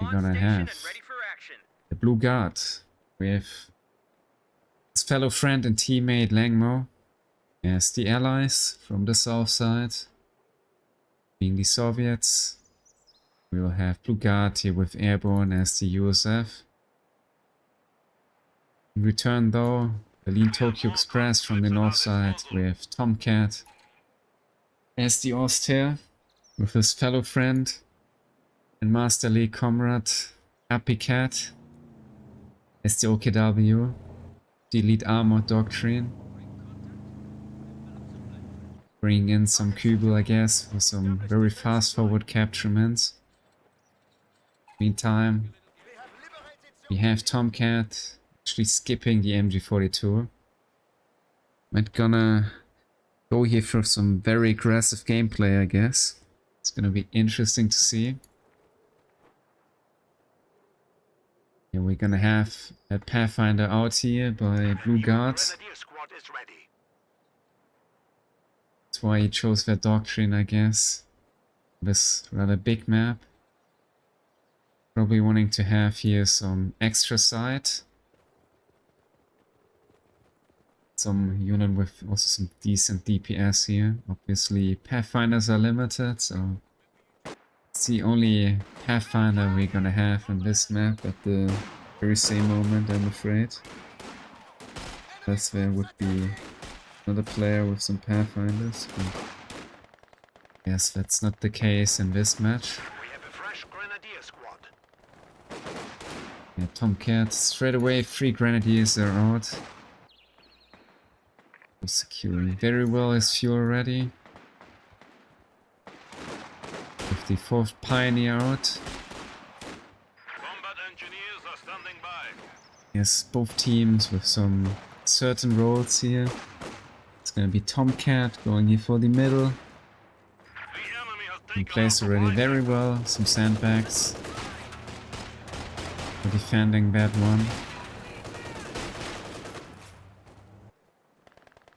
we're gonna have the BlueGuard with his fellow friend and teammate LengMo as the allies from the south side, being the Soviets. We will have BlueGuard here with Airborne as the USF. In return though, the Lean Tokyo Express from the north side with TomCat as the Oster, with his fellow friend and Master League comrade HappyCat as the OKW, the Elite Armored Doctrine. Bringing in some Kubel, I guess, for some very fast forward capturements. Meantime, we have TomCat actually skipping the MG42. Might gonna go here for some very aggressive gameplay, I guess. It's gonna be interesting to see. Yeah, we're gonna have a Pathfinder out here by BlueGuard. That's why he chose that doctrine, I guess. This rather big map. Probably wanting to have here some extra sight. Some unit with also some decent DPS here. Obviously Pathfinders are limited, so it's the only Pathfinder we're gonna have in this map at the very same moment, I'm afraid. Unless there would be another player with some Pathfinders, but yes, that's not the case in this match. Yeah, TomCat, straight away 3 Grenadiers are out. Securing very well his fuel ready. With the 4th Pioneer out. Yes, both teams with some certain roles here. It's gonna be TomCat going here for the middle. In place already very well, some sandbags. For defending that one.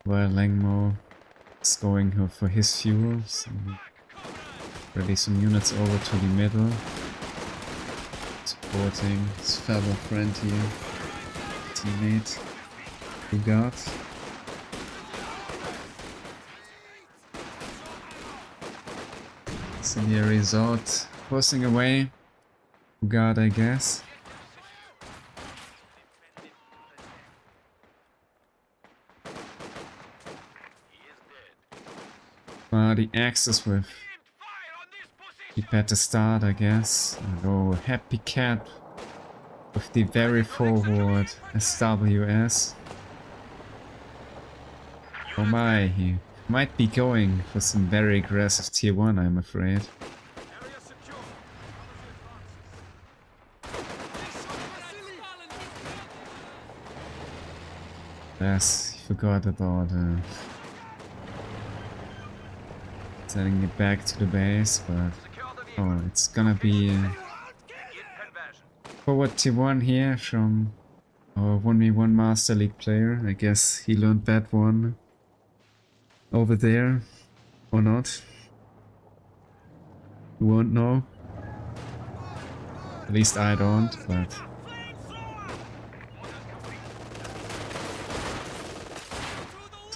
While LengMo is going for his fuel, so ready some units over to the middle, supporting his fellow friend here, teammate, BlueGuard. Incendiary is out, forcing away BlueGuard, I guess. The Axis with keep at the start, I guess. And go HappyCat with the very forward SWS. Oh my, he might be going for some very aggressive tier 1, I'm afraid. Yes, he forgot about sending it back to the base, but oh, it's gonna be forward tier 1 here from our 1v1 Master League player. I guess he learned that one over there, or not. You won't know. At least I don't, but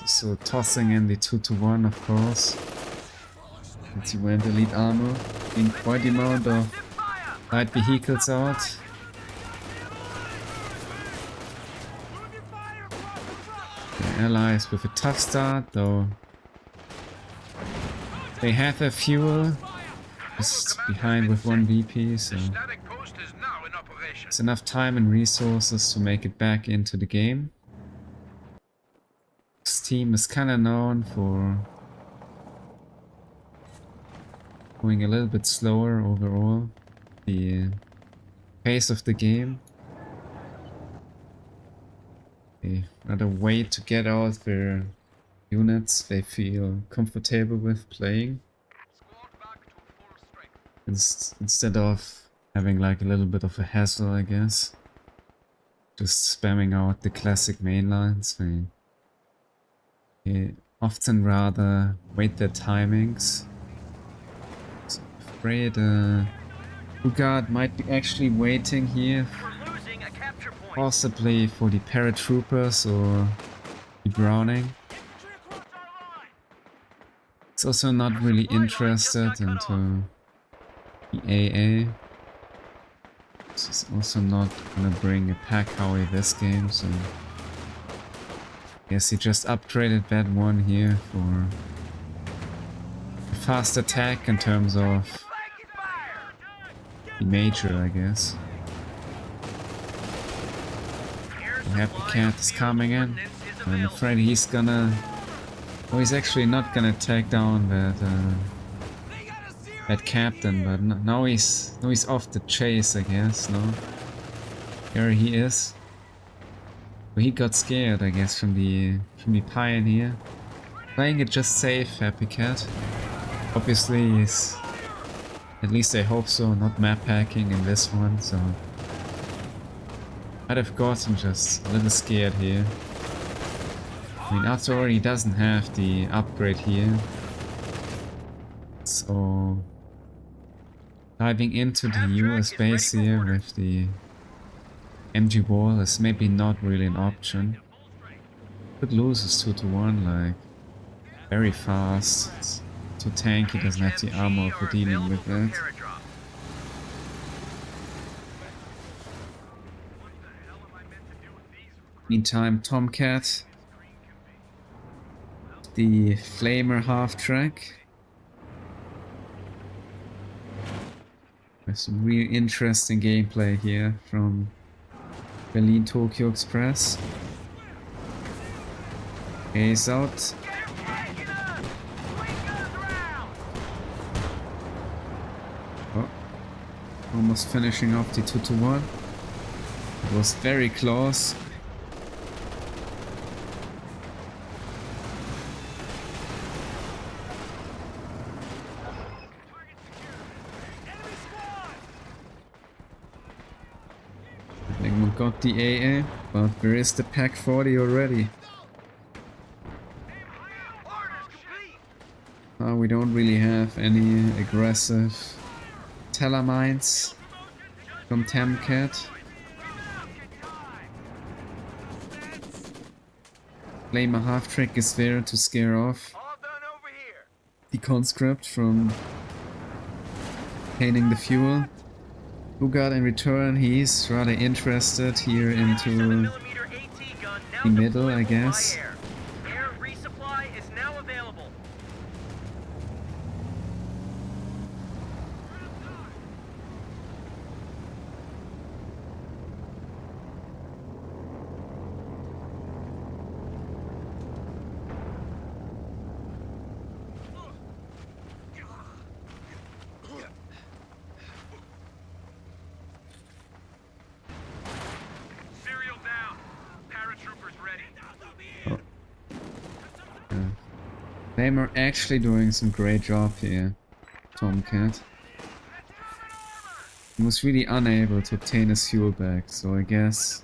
so tossing in the 2-to-1, of course. Let's see where the Elite Armor in quite the amount of light vehicles out. The allies with a tough start, though they have their fuel just behind with 1 VP, so it's enough time and resources to make it back into the game. This team is kinda known for going a little bit slower overall, the pace of the game. They rather wait to get out their units they feel comfortable with playing. Instead of having like a little bit of a hassle, I guess. Just spamming out the classic mainlines. They often rather wait their timings. So I'm afraid BlueGuard might be actually waiting here, possibly for the paratroopers or the Browning. It's also not really interested into the AA. This is also not gonna bring a pack Howie this game, so guess he just upgraded that one here for a fast attack in terms of the major, I guess. HappyCat is coming in. I'm afraid he's gonna... Oh, he's actually not gonna take down that captain, but now he's off the chase, I guess. No, here he is. Well, he got scared, I guess, from the pioneer. Playing it just safe, HappyCat. Obviously, he's, at least I hope so, not map hacking in this one. So I'd have gotten just a little scared here. I mean, after all, he doesn't have the upgrade here. So diving into the US base here with the MG wall is maybe not really an option. Could lose his 2-to-1, like, very fast. It's too tanky, doesn't have the armor for dealing with that. Meantime, TomCat, the Flamer half-track. There's some really interesting gameplay here from Berlin-Tokyo Express. Ace out. Oh, almost finishing off the 2-to-1. It was very close. LengMo got the AA, but where is the Pack 40 already? We don't really have any aggressive telemines from TomCat. Flamer half-track is there to scare off the conscript from obtaining the fuel. BlueGuard in return, he's rather interested here into the middle, I guess. Flamer actually doing some great job here, TomCat. He was really unable to obtain his fuel back, so I guess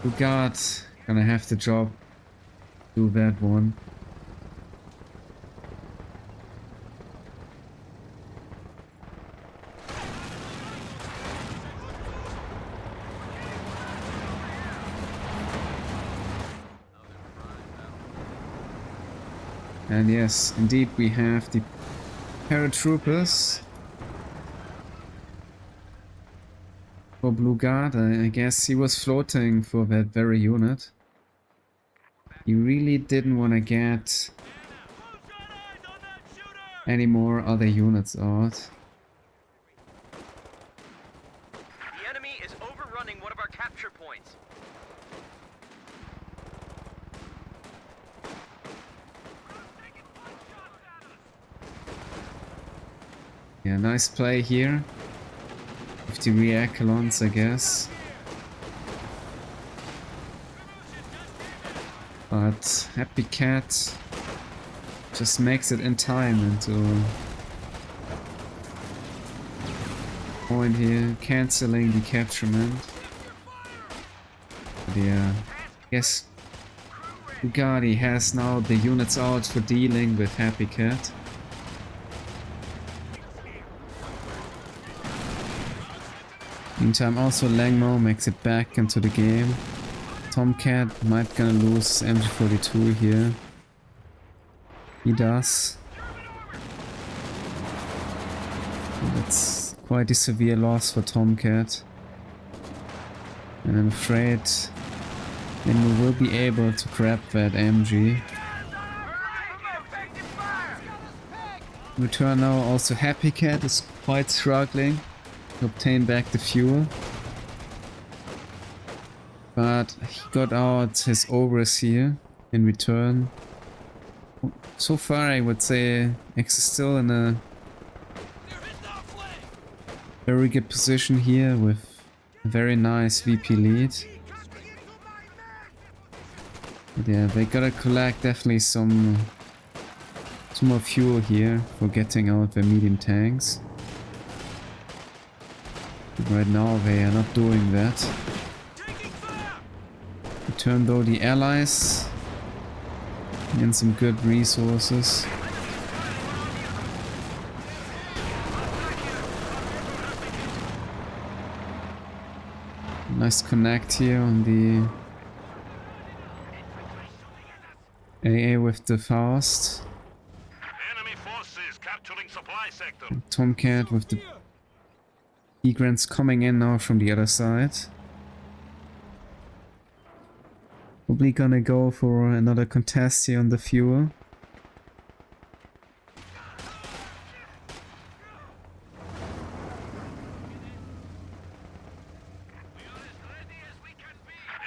BlueGuard gonna have the job do that one. And yes, indeed we have the paratroopers for BlueGuard. I guess he was floating for that very unit. He really didn't want to get any more other units out. The enemy is overrunning one of our capture points. Yeah, nice play here. With the reaccolons, I guess. But HappyCat just makes it in time into point here, cancelling the capturement. But yeah, I guess BlueGuard has now the units out for dealing with HappyCat. Meantime, also LengMo makes it back into the game. TomCat might gonna lose MG42 here. He does. That's quite a severe loss for TomCat. And I'm afraid then we will be able to grab that MG. Return now, also HappyCat is quite struggling to obtain back the fuel. But he got out his overs here in return. So far I would say X is still in a very good position here with a very nice VP lead. But yeah, they gotta collect definitely some more fuel here for getting out their medium tanks. But right now they are not doing that. Return though the allies and some good resources. Nice connect here on the AA with the fast. Enemy forces capturing supply sector. TomCat with the Egrants coming in now from the other side. Probably gonna go for another contest here on the fuel.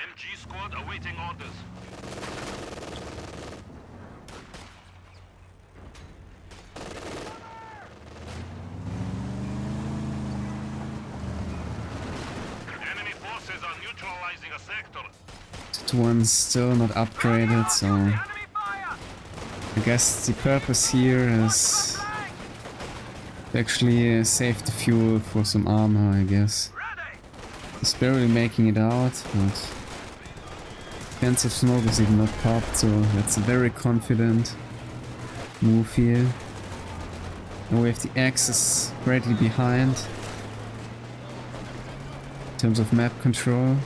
MG squad awaiting orders. Enemy forces are neutralizing a sector. One's still not upgraded, so I guess the purpose here is to actually save the fuel for some armor, I guess. He's barely making it out, but defensive smoke is even not popped, so that's a very confident move here. And we have the Axis greatly behind in terms of map control.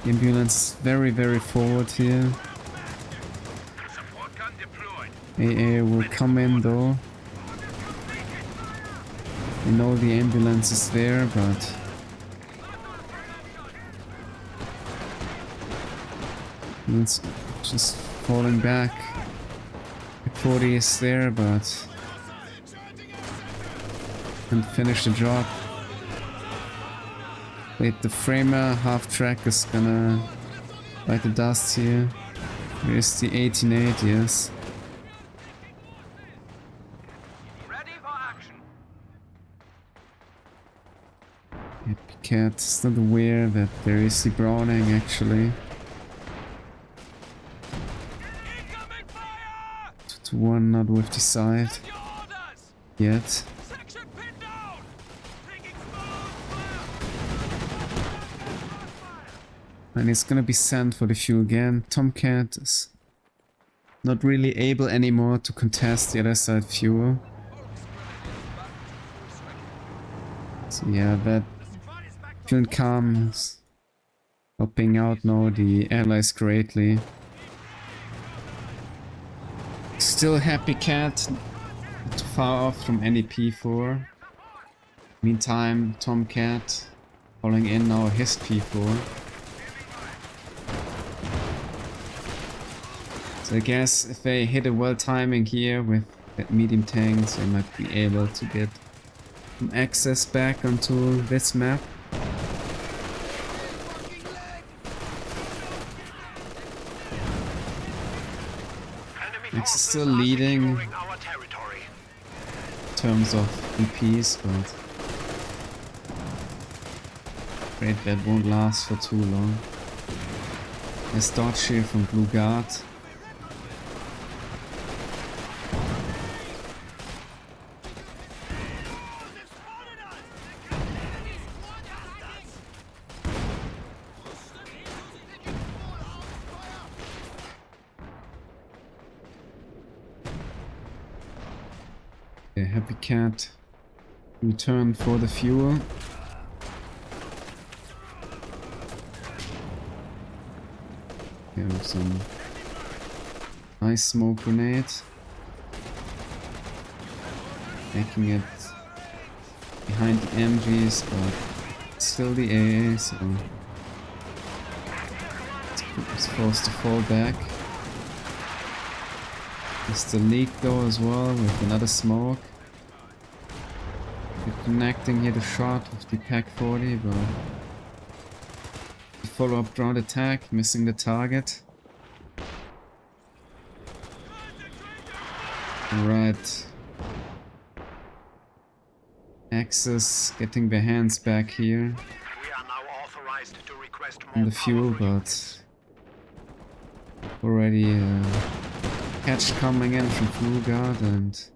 The ambulance very forward here. AA will come in though. I know the ambulance is there, but it's just falling back. The 40 is there, but can't finish the job. Wait, the framer half track is gonna bite the dust here. Here's the 18-8, yes. Ready for action. HappyCat is not aware that there is the Browning actually. 2-1 not with the side yet. And it's gonna be sent for the fuel again. TomCat is not really able anymore to contest the other side fuel. So yeah, that fuel calm is helping out now the allies greatly. Still HappyCat, not too far off from any P4. Meantime, TomCat falling in now his P4. So I guess if they hit a well timing here with that medium tanks, they might be able to get some access back onto this map. X is still leading in terms of VPs, but afraid that won't last for too long. There's dodge here from BlueGuard. HappyCat Return for the fuel. Here we have some nice smoke grenade. Making it behind the MGs, but still the AA, so it's forced to fall back. There's the leak though as well with another smoke. We're connecting here the shot with the Pack 40, but the follow-up ground attack, missing the target. Alright. Axis getting their hands back here We are now authorized to request on the fuel, but already catch coming in from BlueGuard, and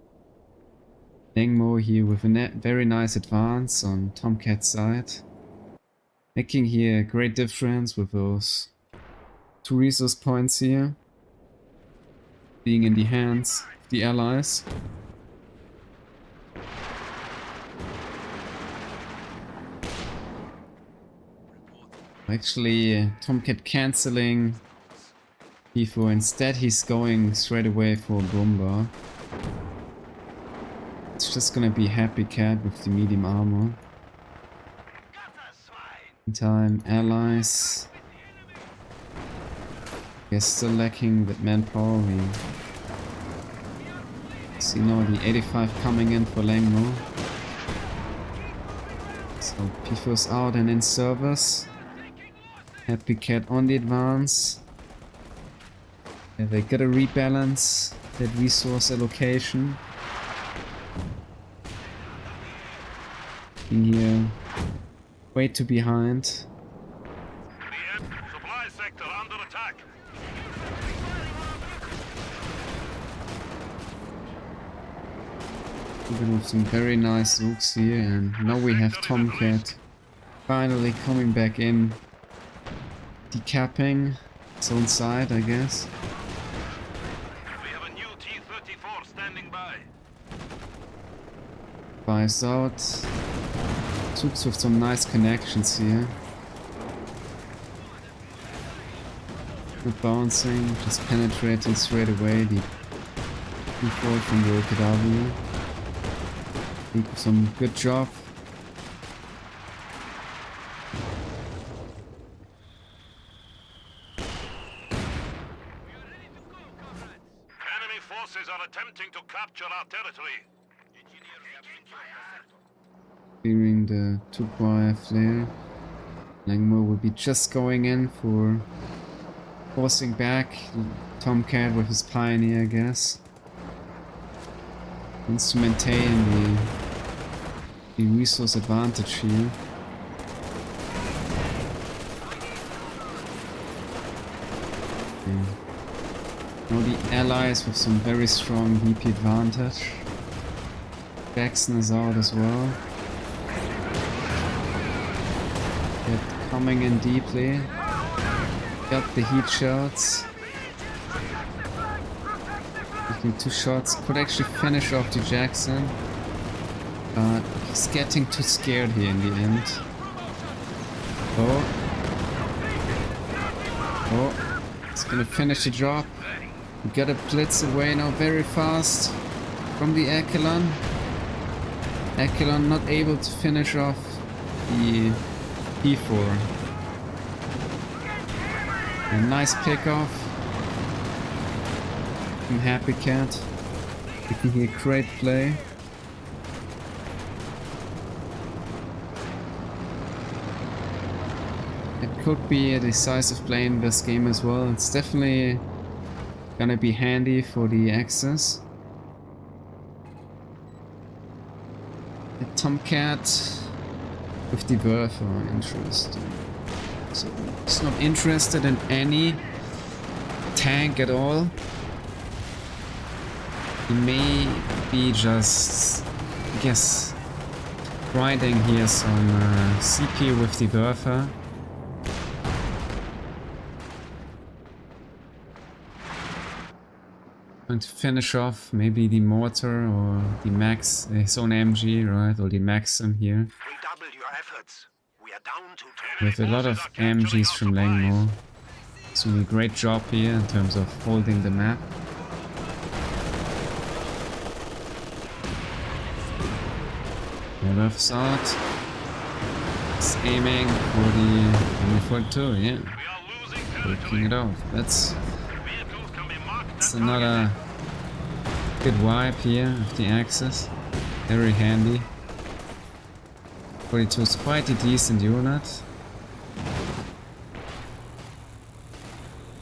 LengMo here with a very nice advance on TomCat's side. Making here a great difference with those 2 resource points here being in the hands of the allies. Actually, TomCat cancelling P4. Instead, he's going straight away for Bomba. It's just gonna be HappyCat with the medium armor. Meantime, allies. Guess still lacking that manpower. We see now the 85 coming in for LengMo. So P4's out and in service. HappyCat on the advance. Yeah, they gotta rebalance that resource allocation. In here, way too behind. Supply sector under attack. We're gonna have some very nice Zooks here, and now we have TomCat finally coming back in. Decapping its own side, I guess. We have a new T-34 standing by. Fires out. Zooks with some nice connections here. Not bouncing, just penetrating straight away the default from the OKW. Some good job. Enemy forces are attempting to capture our territory. Clearing the 2-wire flare. LengMo will be just going in for forcing back TomCat with his Pioneer, I guess. Wants to maintain the resource advantage here. Okay. Now the allies with some very strong VP advantage. Jackson is out as well. Get coming in deeply. Got the heat shots. Taking 2 shots. Could actually finish off the Jackson. But he's getting too scared here in the end. Oh. He's gonna finish the job. We gotta blitz away now very fast from the Echelon. Echelon not able to finish off the P4. A nice pickoff from HappyCat. Making here a great play. It could be a decisive play in this game as well. It's definitely gonna be handy for the Axis. The TomCat with the Werfer, interesting. So he's not interested in any tank at all. He may be just, I guess, grinding here some CP with the Werfer. Trying to finish off maybe the mortar or the max, his own MG, right? Or the Maxim here. Redouble your efforts. We are down to 10. We have a lot of MGs from LengMo. It's doing a great job here in terms of holding the map. Left out. It's aiming for the LMG42, yeah. Working it out. That's another good wipe here of the Axis. Very handy. 42 is quite a decent unit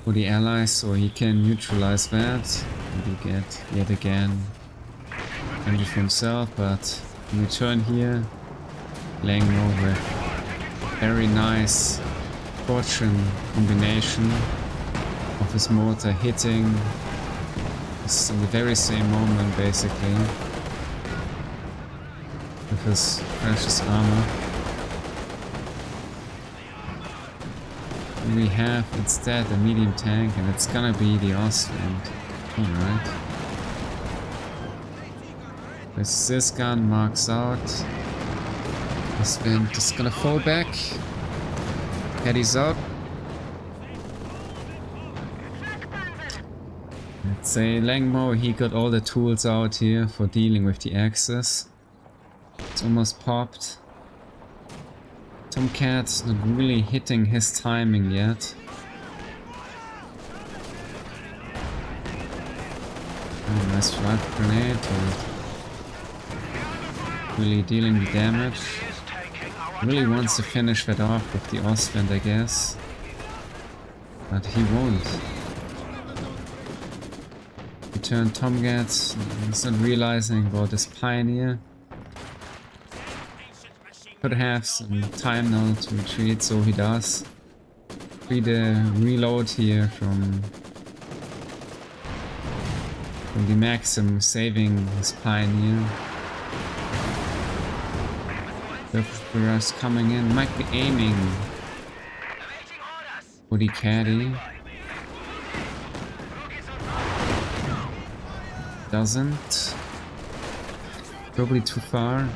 for the allies, so he can neutralize that. And you get yet again energy for himself, but in return here, LengMo with very nice fortune combination of his mortar hitting us in the very same moment, basically, with his precious armor. And we have instead a medium tank, and it's gonna be the Austrian. Alright. This gun marks out. This wind just gonna fall back. Headies up. Let's say LengMo, he got all the tools out here for dealing with the Axis. It's almost popped. TomCat's not really hitting his timing yet. Oh, nice flat grenade. Really dealing the damage. Really wants to finish that off with the Ostwind, I guess. But he won't. Return TomCat. He's not realizing about this Pioneer. Could have some time now to retreat, so he does. Free the reload here from the Maxim, saving his Pioneer. The rest coming in, might be aiming for the caddy. Doesn't. Probably too far.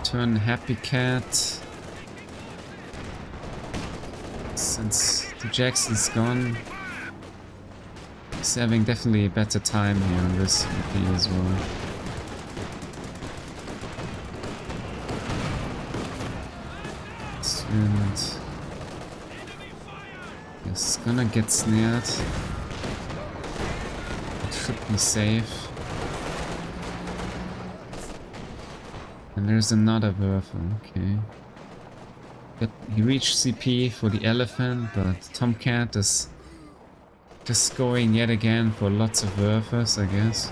Turn HappyCat. Since the Jackson's gone, he's having definitely a better time here on this MP as well. And it's gonna get snared. It should be safe. And there's another Werfer, okay. But he reached CP for the Elephant, but TomCat is just going yet again for lots of Werfers, I guess.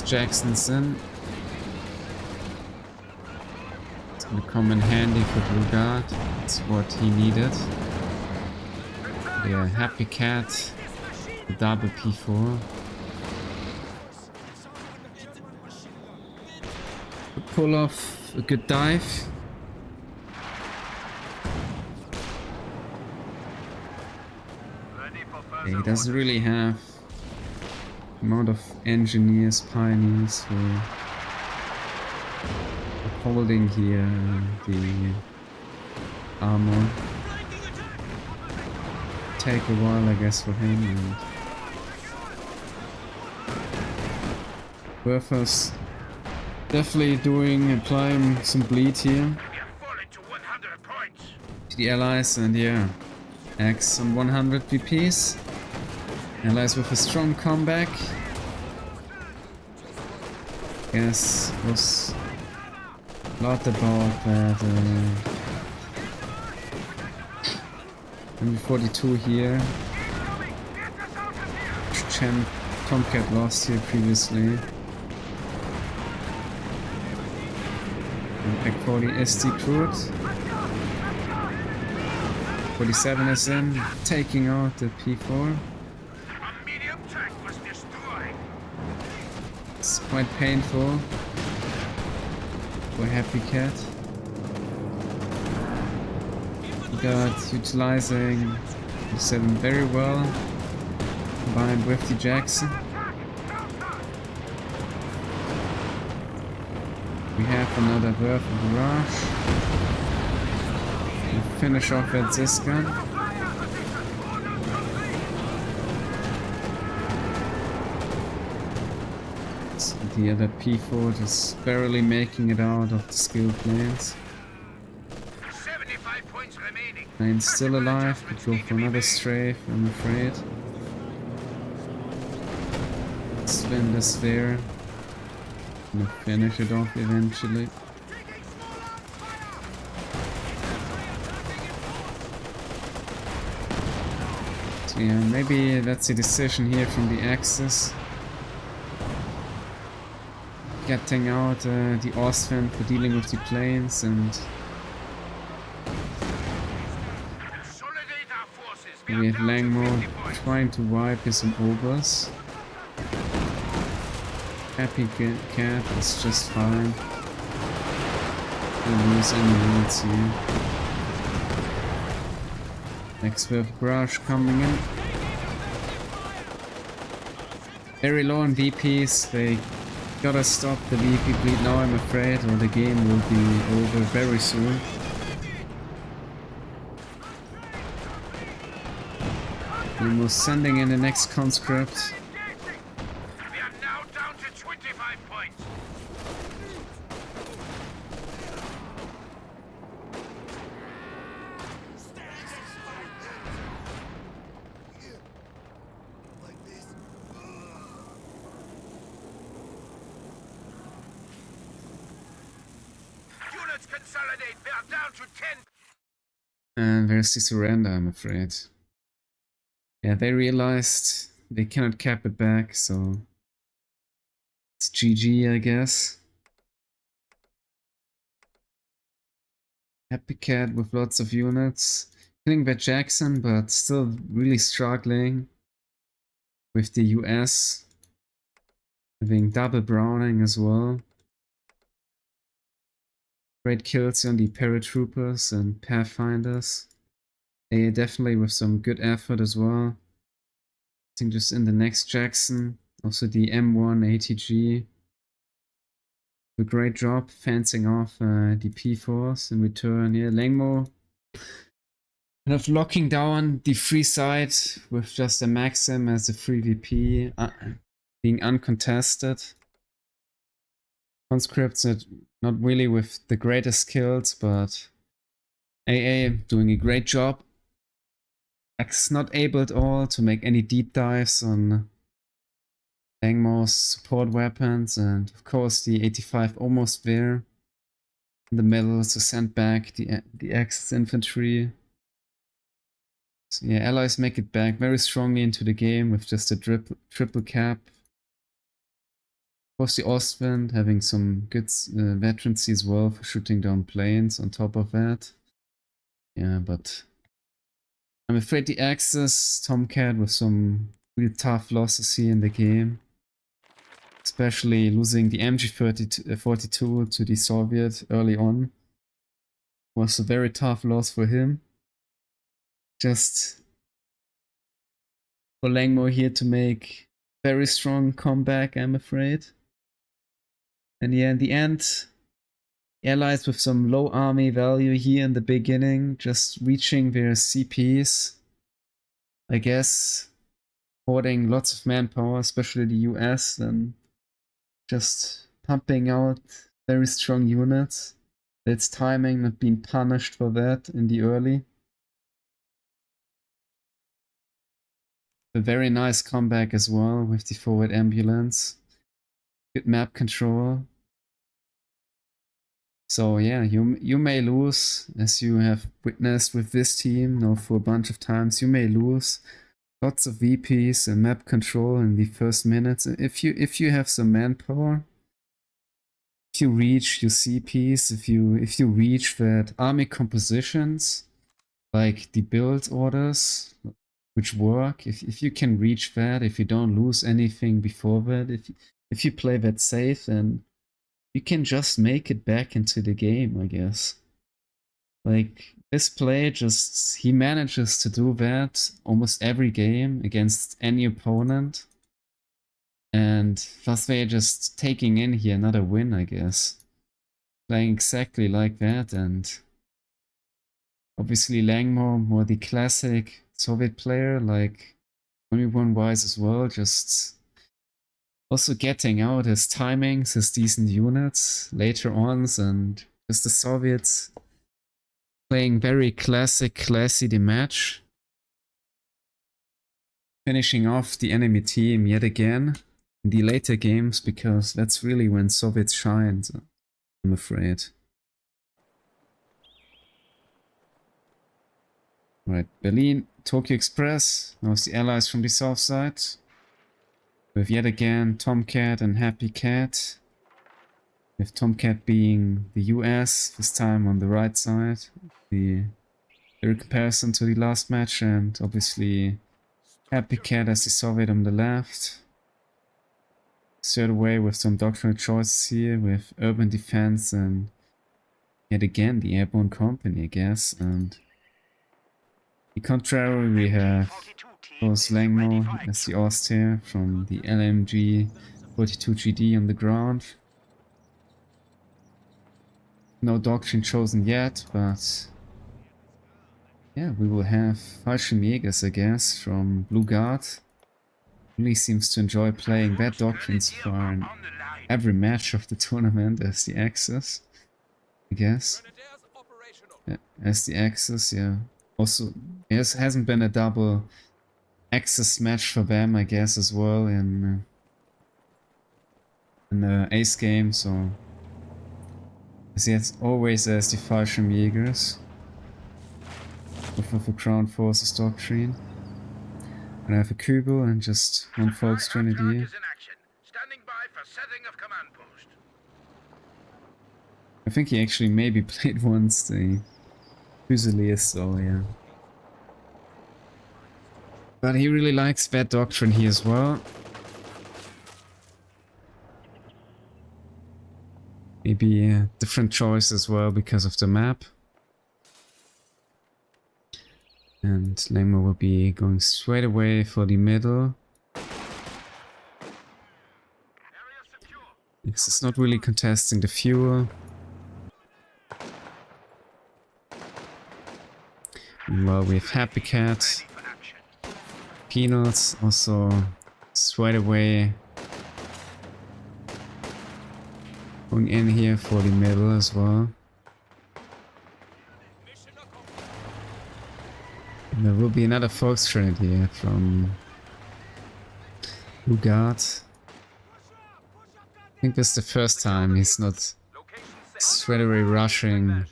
Jackson's in. It's gonna come in handy for BlueGuard. That's what he needed. Yeah, HappyCat, the double P4. Pull off a good dive. Yeah, he doesn't really have amount of engineers, pioneers who are holding here the armor. Take a while, I guess, for him. And Werfer's definitely applying some bleed here to the allies, and yeah, X on 100 BPs. Allies with a strong comeback. Guess was a lot about that. LMG42 here. TomCat lost here previously. Pack 40 SD crewed. 47 is in, taking out the P4. quite painful for HappyCat. BlueGuard utilizing the 7 very well, combined with the Jackson. We have another berth in garage. We'll finish off at this gun. So the other P4 just barely making it out of the skill planes. 75 points remaining. Plane's still alive, could go for another strafe, I'm afraid. Spin the sphere. Gonna finish it off eventually. So yeah, maybe that's a decision here from the Axis. Getting out the Ostwind for dealing with the planes, and we have LengMo trying to wipe his ogres. HappyCat is just fine. Don't lose any units here. Next we have Brush coming in. Very low on VPs, they gotta stop the VP bleed now, I'm afraid, or the game will be over very soon. We're sending in the next conscript. We are now down to 25 points. Units consolidate. We are down to 10. And there's the surrender, I'm afraid. Yeah, they realized they cannot cap it back, so it's GG, I guess. HappyCat with lots of units. Killing that Jackson, but still really struggling with the US. Having double Browning as well. Great kills on the paratroopers and pathfinders. Yeah, definitely with some good effort as well. I think just in the next Jackson, also the M1 ATG. A great job fencing off the P4s in return. Yeah, LengMo kind of locking down the free side with just a Maxim as a free VP, being uncontested. Conscripts not really with the greatest skills, but AA doing a great job. X not able at all to make any deep dives on LengMo's support weapons, and of course the 85 almost there in the middle to send back the Axis infantry. So yeah, allies make it back very strongly into the game with just a triple cap. Of course the Ostwind having some good veterancy as well for shooting down planes on top of that. Yeah, but I'm afraid the Axis, TomCat with some really tough losses here in the game. Especially losing the MG42 to the Soviet early on was a very tough loss for him. Just for LengMo here to make very strong comeback, I'm afraid. And yeah, in the end, allies with some low army value here in the beginning, just reaching their CPs. I guess hoarding lots of manpower, especially the US, and just pumping out very strong units. Its timing not being punished for that in the early. A very nice comeback as well with the forward ambulance. Good map control. So yeah, you may lose, as you have witnessed with this team, now for a bunch of times. You may lose lots of VPs and map control in the first minutes. If you have some manpower, if you reach your CPs, if you reach that army compositions, like the build orders, which work, if you can reach that, if you don't lose anything before that, if you play that safe, then you can just make it back into the game, I guess. Like, this player just, he manages to do that almost every game against any opponent. And thus they're just taking in here another win, I guess. Playing exactly like that, and obviously LengMo, more the classic Soviet player, like 21-wise as well, just also getting out his timings, his decent units later on, and just the Soviets playing very classy the match. Finishing off the enemy team yet again in the later games, because that's really when Soviets shine, I'm afraid. Right, Berlin, Tokyo Express, now it's the allies from the south side. With yet again TomCat and HappyCat. With TomCat being the US, this time on the right side. The comparison to the last match, and obviously HappyCat as the Soviet on the left. Third away with some doctrinal choices here, with urban defense and yet again the airborne company, I guess. And the contrary, we have both LengMo as the Austere from the LMG42GD on the ground. No doctrine chosen yet, but yeah, we will have Fallschirmjägers, I guess, from BlueGuard. Really seems to enjoy playing that doctrines for every match of the tournament as the Axis, I guess. Yeah, as the Axis, yeah. Also, it hasn't been a double Axis match for them, I guess, as well in the Ace game, so it's always as the Fallschirmjägers with the Ground Forces doctrine. And I have a Kübel and just one Volksgrenadier. I think he actually maybe played once the Fusiliers, so yeah. But he really likes that doctrine here as well. Maybe a different choice as well because of the map. And LengMo will be going straight away for the middle. This is not really contesting the fuel. Meanwhile, we have HappyCat. Peanuts also straight away going in here for the middle as well. And there will be another Volksgrenadier from BlueGuard. I think this is the first time he's not straight away rushing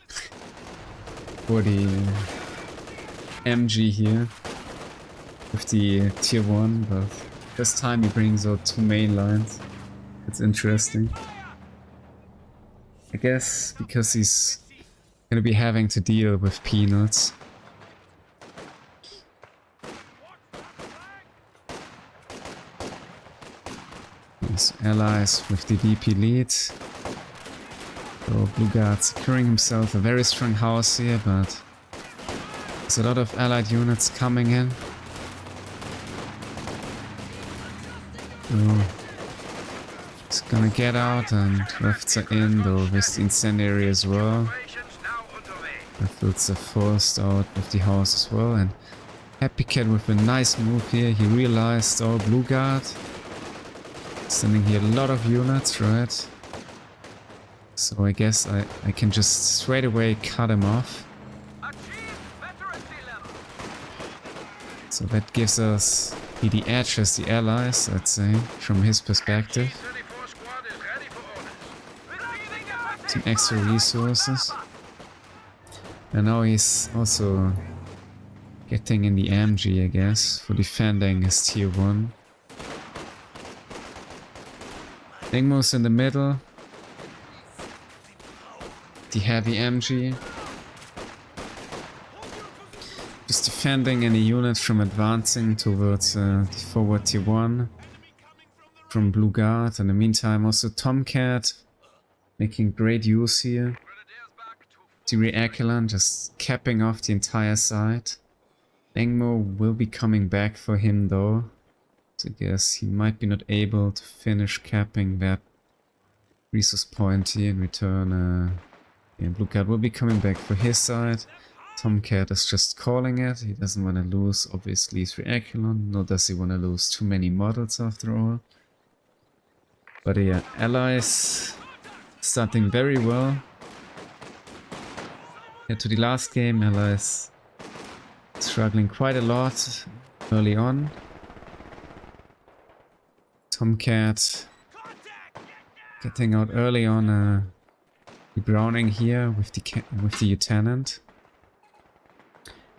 for the MG here with the tier 1, but this time he brings out 2 main lines. It's interesting. I guess because he's gonna be having to deal with Peanuts. His allies with the DP lead. So BlueGuard securing himself a very strong house here, but there's a lot of allied units coming in. So he's gonna get out, and lefts are in, though with the incendiary as well. Lefts are forced out with the house as well, and HappyCat with a nice move here. He realized, oh, BlueGuard sending here a lot of units, right? So I guess I can just straight away cut him off. So that gives us the edge as the allies, let's say, from his perspective. Some extra resources. And now he's also getting in the MG, I guess, for defending his tier 1. LengMo's in the middle. The heavy MG. Just defending any units from advancing towards the forward tier 1. from BlueGuard. In the meantime, also TomCat making great use here. Siri Achelan just capping off the entire side. LengMo will be coming back for him though. So I guess he might be not able to finish capping that resource point here in return. Yeah, BlueGuard will be coming back for his side. TomCat is just calling it. He doesn't want to lose, obviously, Siri Achelan, nor does he want to lose too many models after all. But yeah, allies starting very well. Yeah, to the last game, allies struggling quite a lot early on. TomCat getting out early on the Browning here with the Lieutenant.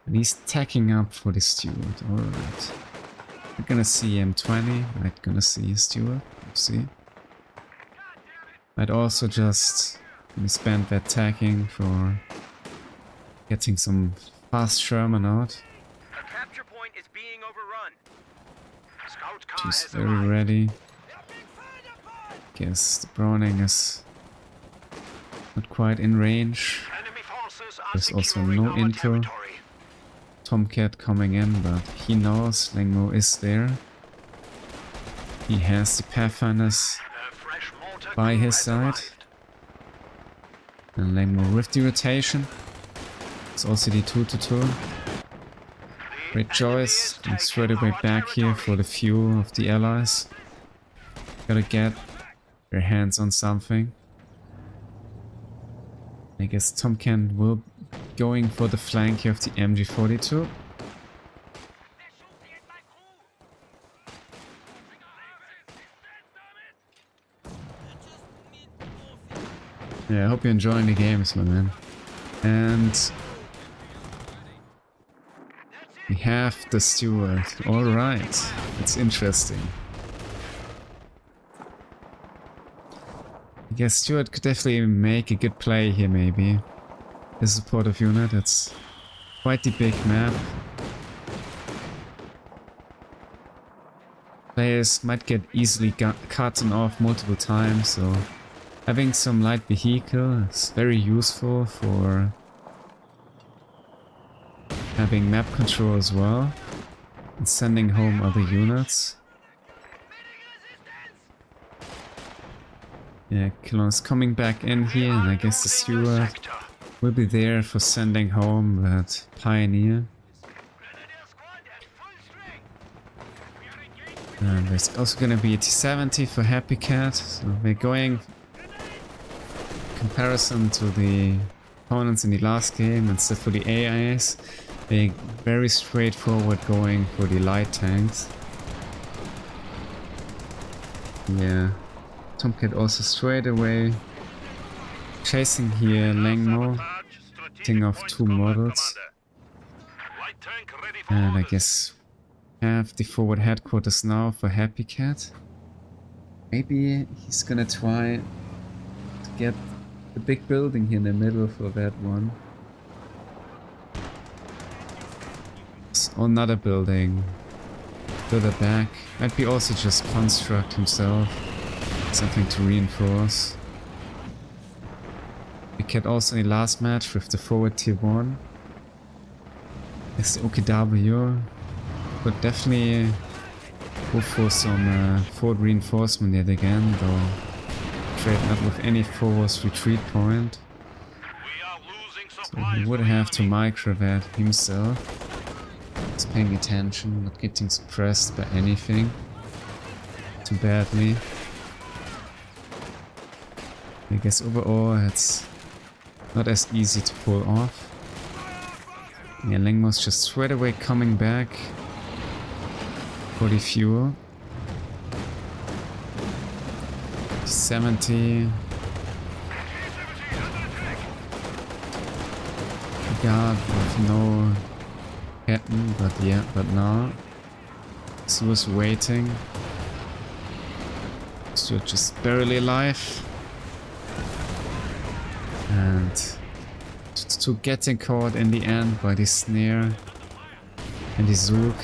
And he's tacking up for the Steward. Alright. We're gonna see M20. Not gonna see a Steward. We'll see. I'd also just spend that tacking for getting some fast Sherman out. Our capture point is being overrun. Scout car She's has very arrived. ready. Guess the Browning is not quite in range. Enemy forces are There's also securing no our info. territory. TomCat coming in, but he knows LengMo is there. He has the Pathfinders A fresh mortar by crew his has side. arrived. And LengMo with the rotation. It's also the 2-2. The Great enemy choice. is And straight taking away our back here for territory. the fuel of the allies. Gotta get their hands on something. I guess TomCat will going for the flank here of the MG42. Yeah, I hope you're enjoying the games, my man. And we have the Steward. Alright, it's interesting. I guess Steward could definitely make a good play here, maybe. The supportive unit, it's quite the big map. Players might get easily cut off multiple times, so having some light vehicle is very useful for having map control as well and sending home other units. Yeah, Killon's coming back in here, and I guess the Steward Sector. will be there for sending home that Pioneer. And there's also gonna be a T-70 for HappyCat, so we're going comparison to the opponents in the last game. Instead for the AIs, they're very straightforward going for the light tanks. Yeah, TomCat also straight away chasing here LengMo, getting off 2 models. Light tank ready for And I orders. guess have the forward headquarters now for HappyCat. Maybe he's gonna try to get the big building here in the middle for that one. Another building further back. Might be also just construct himself. Something to reinforce. HappyCat also in the last match with the forward tier 1. It's the OKW. But definitely go for some forward reinforcement yet again, though trade not with any force retreat point. We are losing So supplies he would to the have to enemy. micro that himself. He's paying attention, not getting suppressed by anything too badly. I guess overall it's not as easy to pull off. Yeah, LengMo's just straight away coming back for the fuel. 70. Guard with no captain, but now he was waiting. Still just barely alive. And to getting caught in the end by the snare and the Zook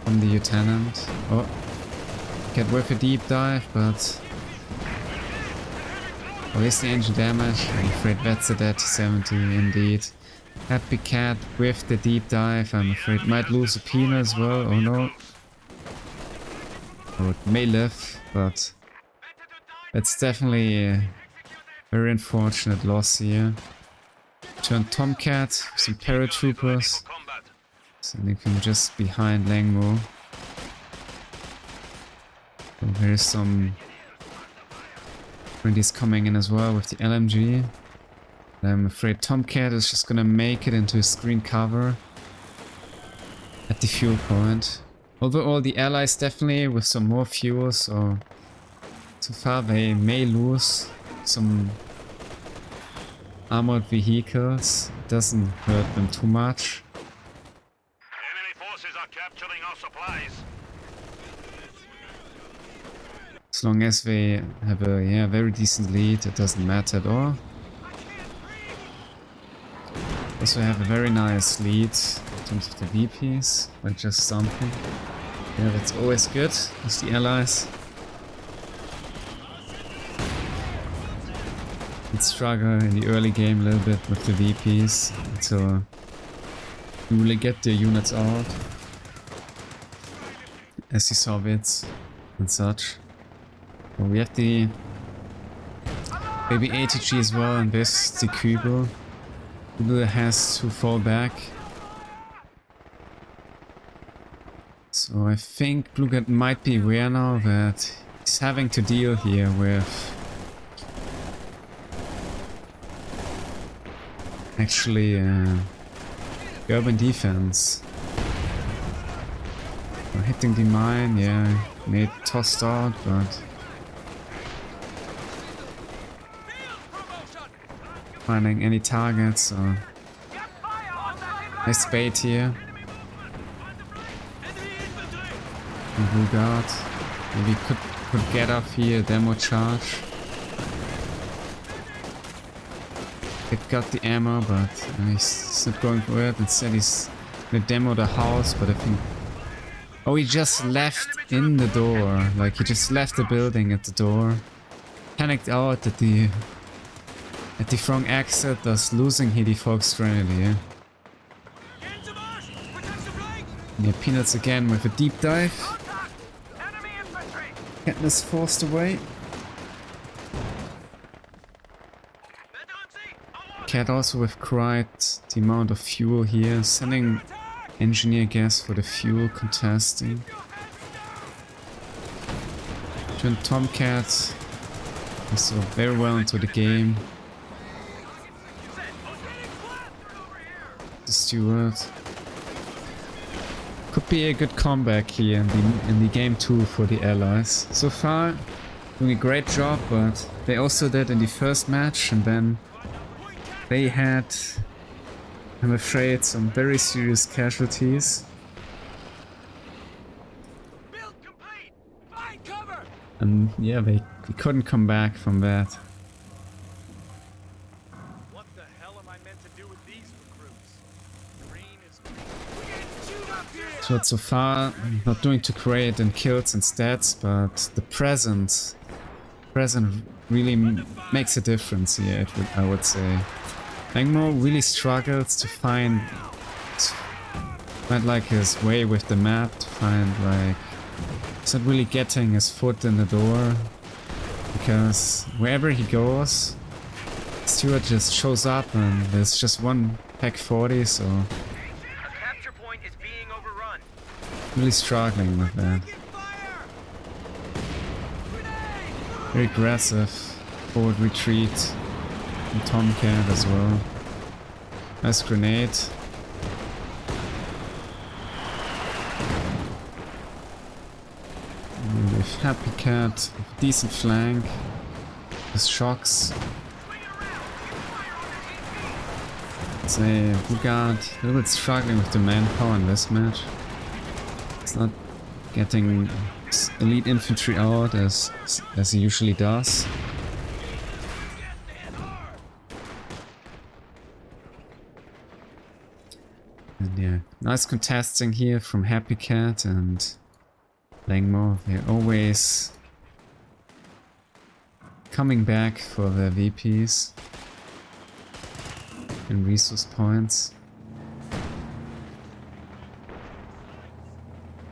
from the Lieutenant. Oh, TomCat with a deep dive, but where's the engine damage? I'm afraid that's a dead 70 indeed. HappyCat with the deep dive, I'm afraid might lose a pina as well, oh no. Or it may live, but that's definitely a very unfortunate loss here. Turn TomCat, some paratroopers, sending him just behind LengMo. So here's some friendlies coming in as well with the LMG. I'm afraid TomCat is just gonna make it into a screen cover at the fuel point. Although all the allies definitely with some more fuel, so far they may lose some armored vehicles. It doesn't hurt them too much. Enemy forces are capturing our supplies. As long as they have a very decent lead, it doesn't matter at all. Also have a very nice lead in terms of the VPs, but just something. Yeah, that's always good with the allies. You'd struggle in the early game a little bit with the VPs until you really get the units out, as the Soviets and such. Well, we have the baby ATG as well, and this the Kübel. Kübel has to fall back. So I think BlueGuard might be aware now that he's having to deal here with actually urban defense. So hitting the mine, yeah, made tossed out, but finding any targets or nice bait here. BlueGuard maybe could get off here, demo charge. It got the ammo, but he's not going for it. Instead he's gonna demo the house, but I think... Oh, he just left in the door. Like, he just left the building at the door. Panicked out at the wrong exit, thus losing here the Volksstrahlung here. Yeah, Peanuts again with a deep dive. Katniss forced away. Cat also with quite the amount of fuel here, sending engineer gas for the fuel contesting. Turn TomCat also very well into the game. The Steward. Could be a good comeback here in the game 2 for the allies. So far, doing a great job, but they also did in the first match, and then they had, I'm afraid, some very serious casualties. And yeah, they couldn't come back from that. What the hell am I meant to do with these recruits? Green is So far, not doing too great in kills and stats, but the present really makes a difference here, I would say. LengMo really struggles to find like his way with the map, to find like... He's not really getting his foot in the door, because wherever he goes, Stewart just shows up and there's just one Pack 40, so... A capture point is being overrun. Really struggling with that. Very aggressive forward retreat from TomCat as well. Nice grenade. And with HappyCat, decent flank. With shocks. I'd say BlueGuard a little bit struggling with the manpower in this match. It's not getting elite infantry out as he usually does. And yeah, nice contesting here from HappyCat, and LengMo, they're always coming back for their VPs and resource points.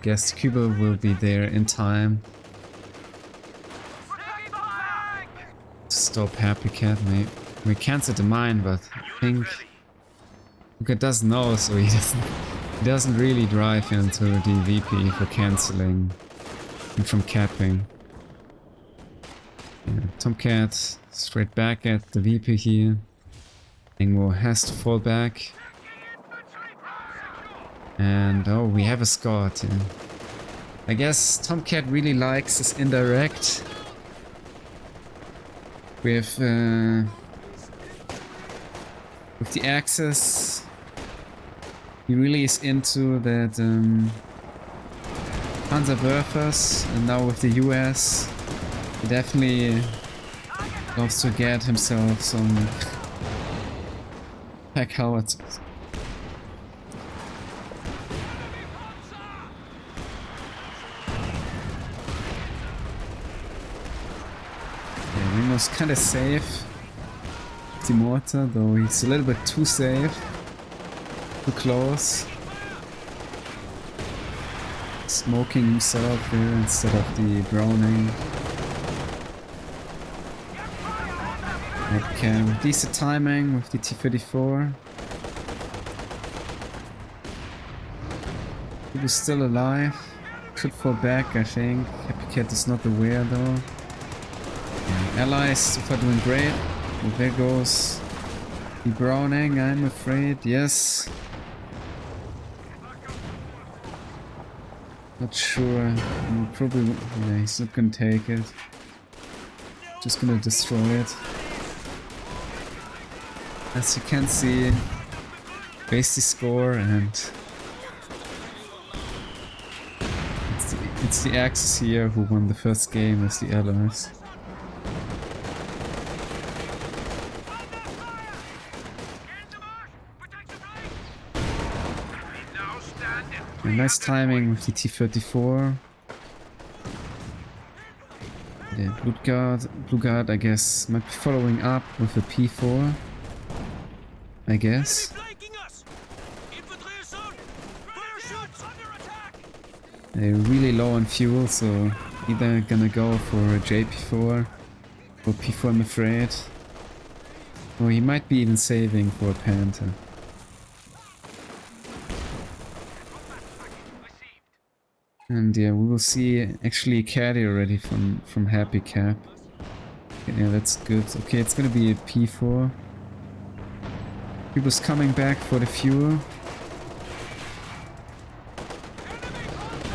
Guess Cuba will be there in time to stop HappyCat. We canceled the mine, but I think Luca doesn't know, so he doesn't really drive into the VP for cancelling and from capping. Yeah, TomCat straight back at the VP here. LengMo has to fall back. And oh, we have a Scott. Yeah. I guess TomCat really likes his indirect with the Axis. He really is into that Panzerwerfers, and now with the US, he definitely loves to get himself some pack howitzers. LengMo's kind of safe with the mortar, though he's a little bit too safe, too close. Smoking himself here instead of the Browning. Okay, with decent timing with the T-34. He was still alive. Should fall back, I think. HappyCat is not aware though. Allies so far doing great. Well, there goes the Browning, I'm afraid. Yes. Not sure. Probably. Yeah, he's not gonna take it. Just gonna destroy it. As you can see, base the score, and it's the Axis here who won the first game as the Allies. And nice timing with the T-34. The BlueGuard, I guess, might be following up with a P4. I guess. They're really low on fuel, so either gonna go for a JP4 or P4, I'm afraid. Or he might be even saving for a Panther. And yeah, we will see actually a caddy already from HappyCat. Yeah, that's good. Okay, it's gonna be a P4. He was coming back for the fuel.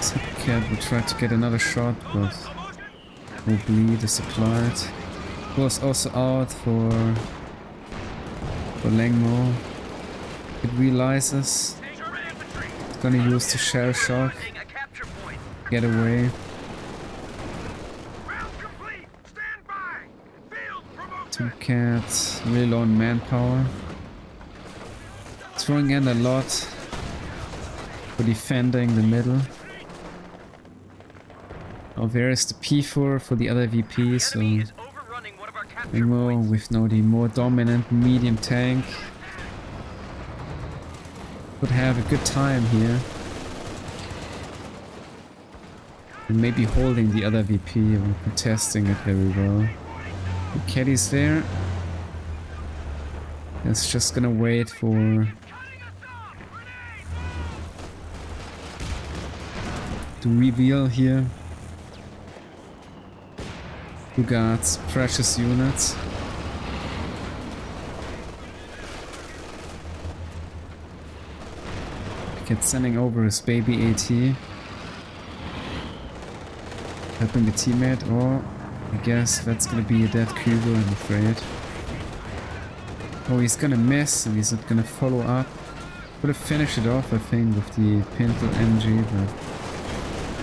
HappyCat will try to get another shot, but no bleed is applied. Was also out for LengMo. It realizes it's gonna use the shell shock. Get away. TomCat really low on manpower. Throwing in a lot for defending the middle. Oh, there is the P4 for the other VP, so LengMo with now the more dominant medium tank would have a good time here. And maybe holding the other VP and contesting it very well. The caddy's there. It's just gonna wait for to reveal here. BlueGuard's precious units. HappyCat sending over his baby AT. Helping the teammate, or I guess that's gonna be a dead Cuba, I'm afraid. Oh, he's gonna miss and he's not gonna follow up. Would have finished it off, I think, with the Pintle MG, but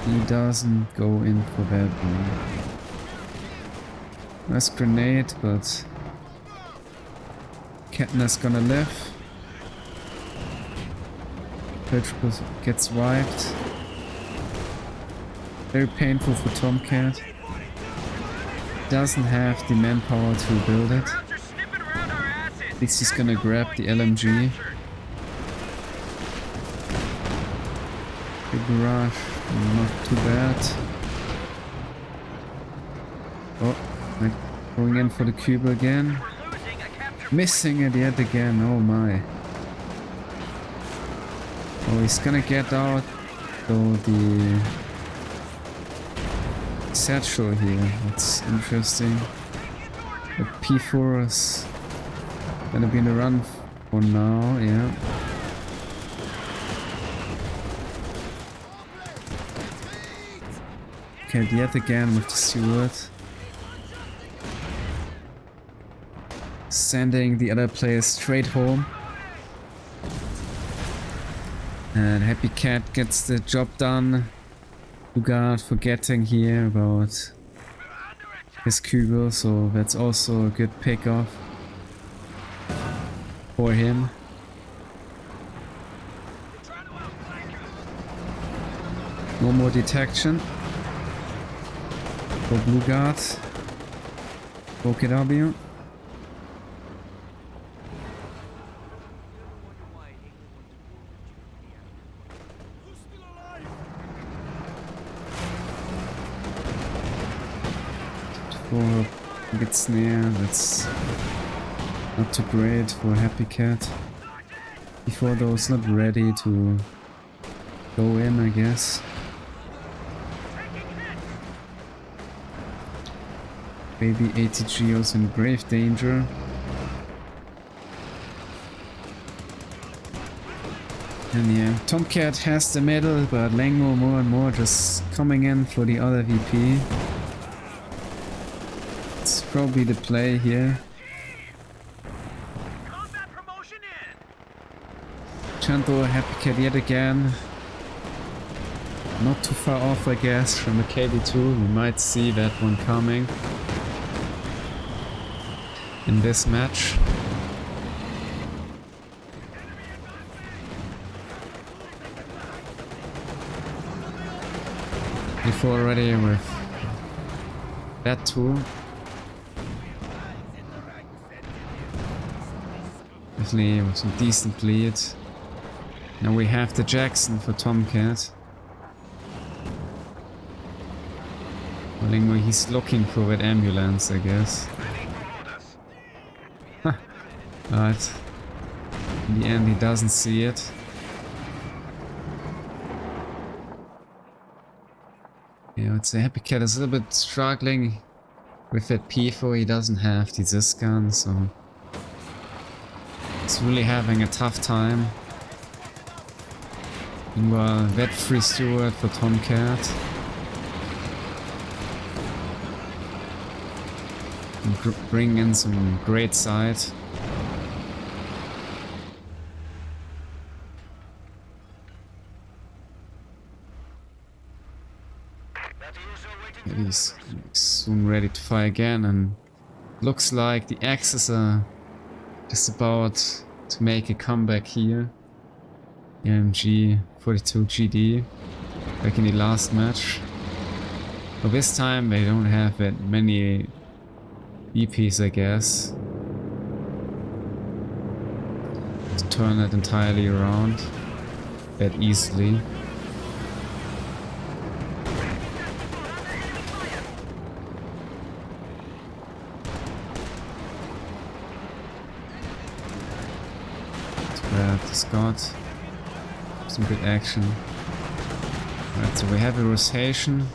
he doesn't go in for that one. Nice grenade, but Katniss gonna live. Triple gets wiped. Very painful for TomCat. Doesn't have the manpower to build it. Crowds are sniffing around our asses. At least he's gonna grab the LMG. The garage, not too bad. Oh, going in for the cube again. We're losing a capture Missing it yet again, oh my. Oh, he's gonna get out though the satchel here. That's interesting. The P4 is gonna be in the run for now, yeah. Okay, yet again with the Steward. Sending the other players straight home. And HappyCat gets the job done. BlueGuard forgetting here about his Kugel, so that's also a good pick off for him. No more detection for BlueGuard. OKW. For gets near, that's not too great for HappyCat. Before those not ready to go in, I guess. Baby ATG also in grave danger. And yeah, TomCat has the medal, but LengMo more and more just coming in for the other VP. It's probably the play here. combat promotion in. Chanto, HappyCat yet again. Not too far off, I guess, from the KD2. We might see that one coming in this match. Before already with that tool. Definitely with some decent lead. Now we have the Jackson for TomCat. LengMo, he's looking for that ambulance, I guess. But in the end he doesn't see it. Yeah, I'd say HappyCat is a little bit struggling with that P4. He doesn't have the Zis gun, so he's really having a tough time. Meanwhile, that free Steward for TomCat. And bring in some great side. He's soon ready to fire again, and looks like the Axes are just about to make a comeback here. The LMG42GD back in the last match. But this time they don't have that many EPs, I guess, to turn it entirely around that easily. Scott, some good action. Right, so we have a rotation.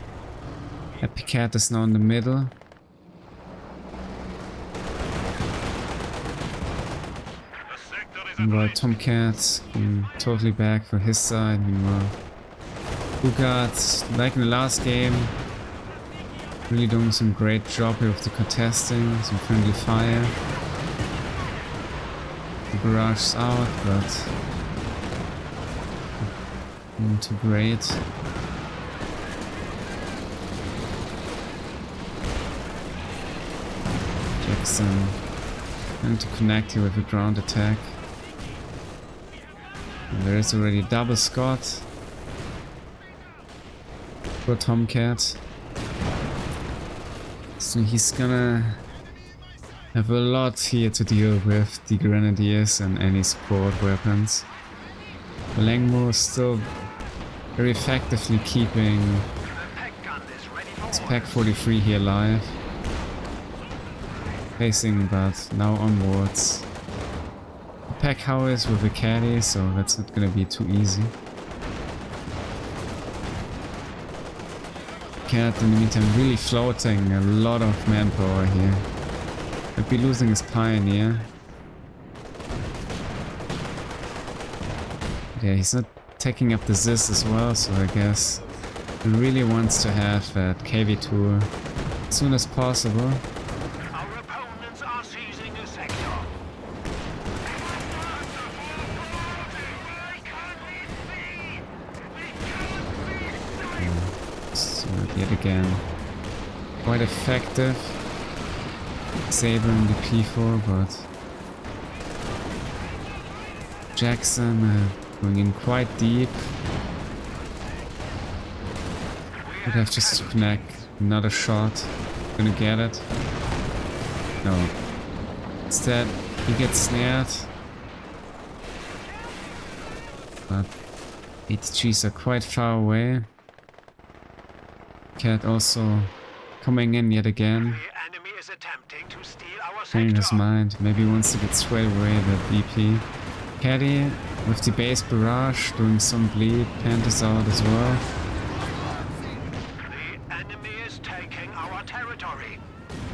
HappyCat is now in the middle. Meanwhile, TomCat totally back for his side. Meanwhile, BlueGuard, like in the last game, really doing some great job here with the contesting, some friendly fire. The barrage is out, but not too great. Jackson trying to connect here with a ground attack. And there is already double Scott. for TomCat. So he's gonna have a lot here to deal with the Grenadiers and any support weapons. LengMo is still very effectively keeping his Pack 43 here alive. Facing, but now onwards. The Pack Howes with a caddy, so that's not gonna be too easy. Cat in the meantime really floating a lot of manpower here. Might be losing his pioneer. Yeah, he's not taking up the Zis as well, so I guess he really wants to have that KV2 as soon as possible. Our opponents are seizing a sector. So yet again, quite effective. Sabering the P4, but Jackson going in quite deep. Would have just to connect another shot. Gonna get it. No. Instead, he gets snared. But HGs are quite far away. Cat also coming in yet again. The enemy is attempting to steal our Changing his sector. mind. Maybe he wants to get straight away with BP. Caddy with the base barrage doing some bleed. Panthers out as well. The enemy is taking our territory.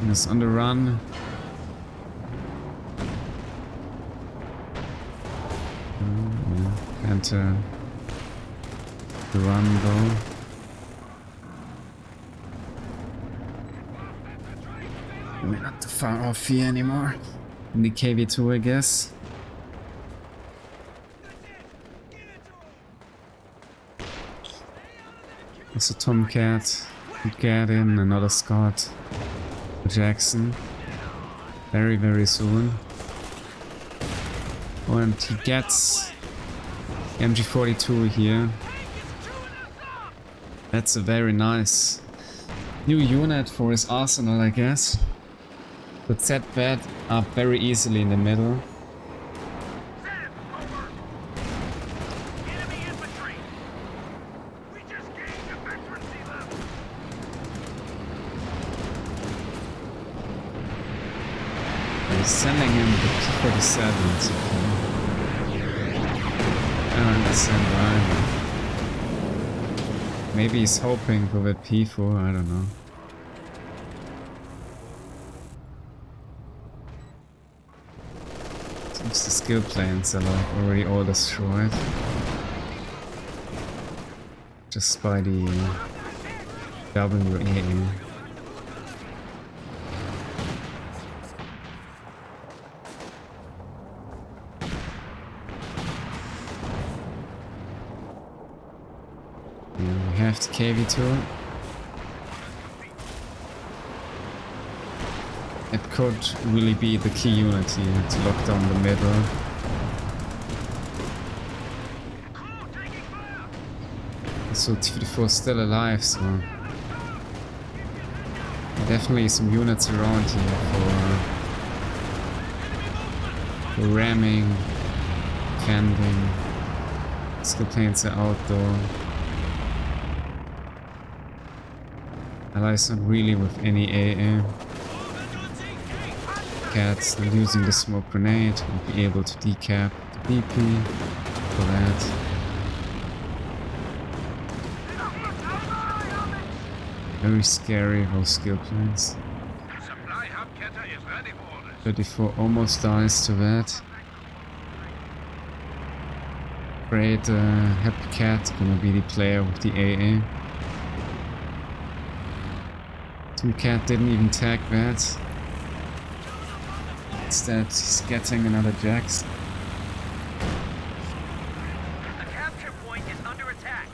And is on the run. Yeah. Panther. The run though. We're not too far off here anymore. In the KV2, I guess. Also TomCat could get in another Scott Jackson very, very soon. Oh, and he gets MG42 here. That's a very nice new unit for his arsenal, I guess. Could set that up very easily in the middle. Enemy infantry. We just gained a veterancy level. He's sending him the P-47s. I don't understand why. Maybe he's hoping for that P4, I don't know. Seems the skill planes are like already all destroyed. Just by the WAE. Yeah, we have the KV2. It could really be the key unit here to lock down the middle. So T-54 is still alive, so definitely some units around here for ramming, fending. Skill planes are out though. Allies not really with any AA. Cat's still using the smoke grenade, will be able to decap the BP for that. Very scary, those skill planes. Supply hub getter is ready for orders. 34 almost dies to that. Great, HappyCat gonna be the player with the AA. TomCat didn't even tag that. Instead, he's getting another Jax. The capture point is under attack.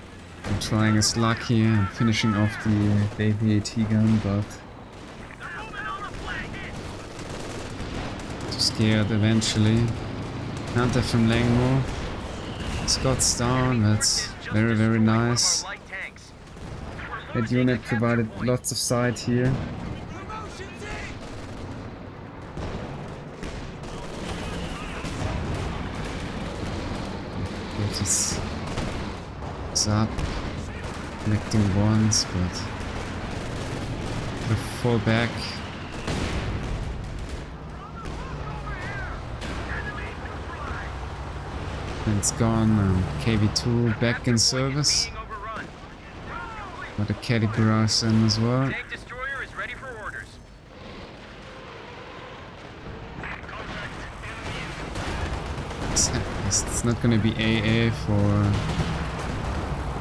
I'm trying his luck here and finishing off the baby AT gun, but too scared eventually. Hunter from LengMo. Scott's down, that's very, very nice. That unit provided lots of sight here. It's up, connecting once, but we fall back. And it's gone. KV2 back in service. Got a caddy barrage in as well. Tank destroyer is ready for orders. It's not gonna be AA for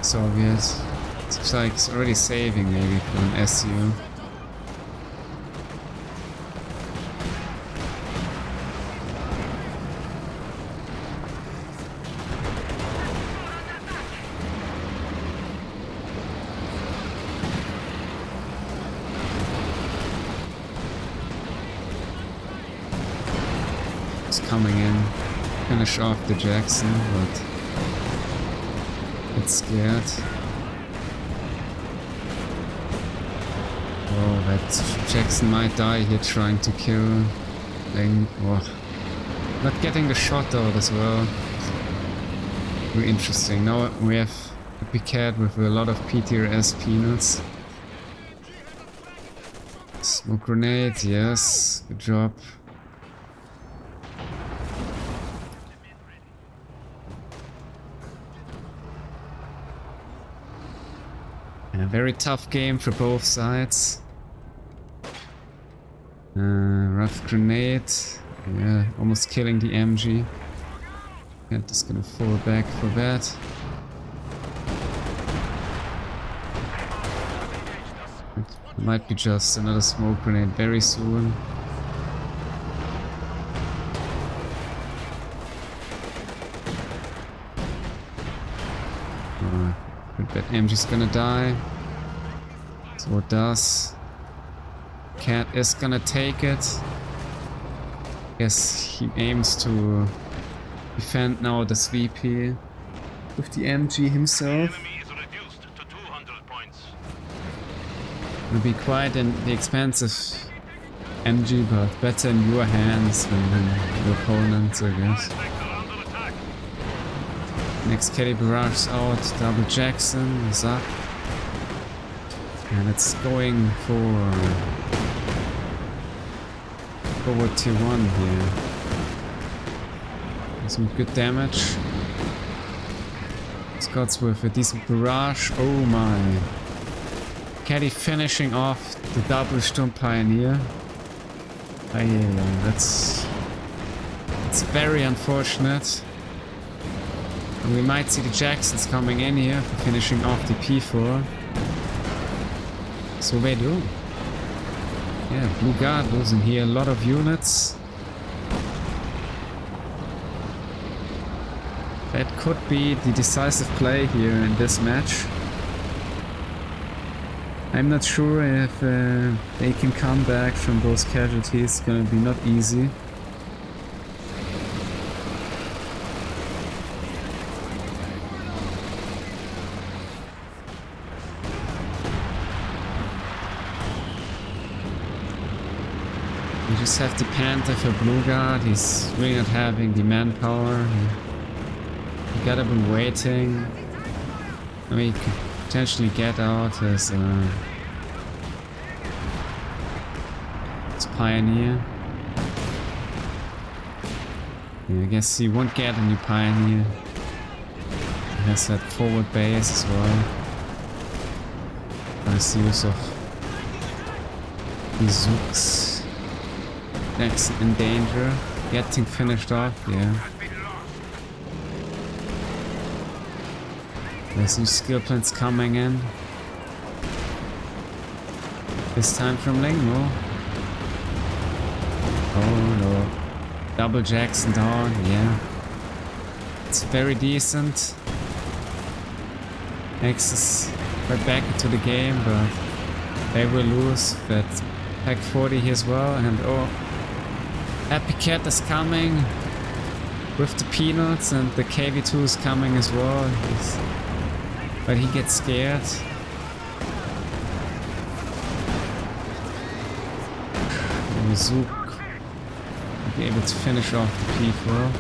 Soviets. It's like it's already saving maybe for an SU. It's coming in. Finish off the Jackson, but it's scared. Oh, that Jackson might die here trying to kill Oh, not getting the shot out as well. Very interesting. Now we have HappyCat with a lot of PTRS peanuts. Smoke grenade, yes, good job. A very tough game for both sides. Rough grenade. Yeah, almost killing the MG. And just gonna fall back for that. It might be just another smoke grenade very soon. That MG's gonna die. So it does. Cat is gonna take it. Guess he aims to defend now the sweep here with the MG himself. Enemy is reduced to 200 points. Will be quite an expensive MG, but better in your hands than in your opponent's, I guess. Vector under attack. Next caddy barrage out, double Jackson is up. And it's going for forward tier 1 here. Some good damage. Scots with a decent barrage. Oh my. Caddy finishing off the double Sturm Pioneer. That's very unfortunate. And we might see the Jacksons coming in here for finishing off the P4. So they do. Yeah, BlueGuard losing here a lot of units. That could be the decisive play here in this match. I'm not sure if they can come back from those casualties. It's gonna be not easy. We just have the Panther for BlueGuard. He's really not having the manpower. He gotta be waiting. I mean, he could potentially get out as Pioneer. Yeah, I guess he won't get any Pioneer. He has that forward base as well. Nice use of these Zooks. Next in danger. Getting finished off, yeah. There's new skill plants coming in. This time from LengMo. Oh no. Double Jackson down, yeah. It's very decent. Makes us right back into the game, but they will lose that pack 40 here as well. And oh, HappyCat is coming with the peanuts, and the KV2 is coming as well. But he gets scared. Zook will be able to finish off the P4.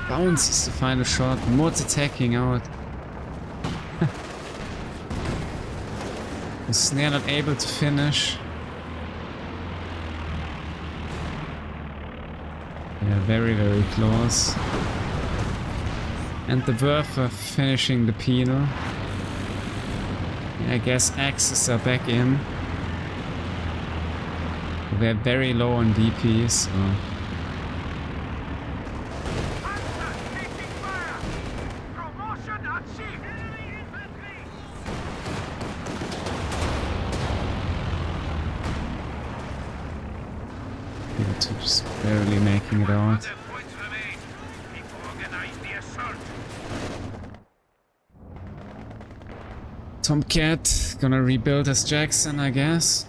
Bounce is the final shot. Mods attacking out. The snare not able to finish. Yeah, very, very close. And the Werfer finishing the Pino. Yeah, I guess axes are back in. We're very low on DP, so... just barely making it out. TomCat gonna rebuild as Jackson, I guess.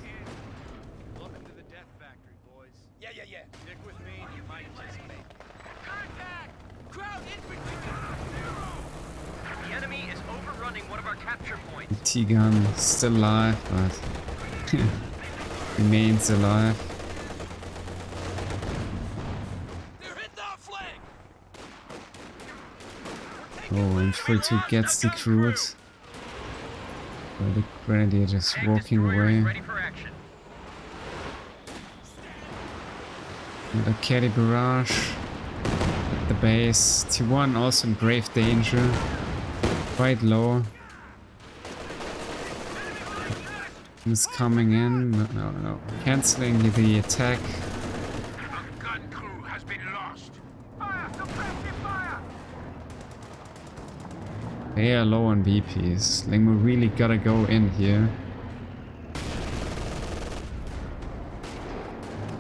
Welcome to the death factory, boys. Yeah. Stick with me and you might just make it. Contact! Crowd infantry! The enemy is overrunning one of our capture points. T-gun still alive, but remains alive. Oh, Infantry gets the recruit. Well, the Grenadier just walking away. Another Caddy barrage at the base. T1 also in grave danger. Quite low. Is coming in. No. Cancelling the attack. They are low on BPs. LengMo really gotta go in here.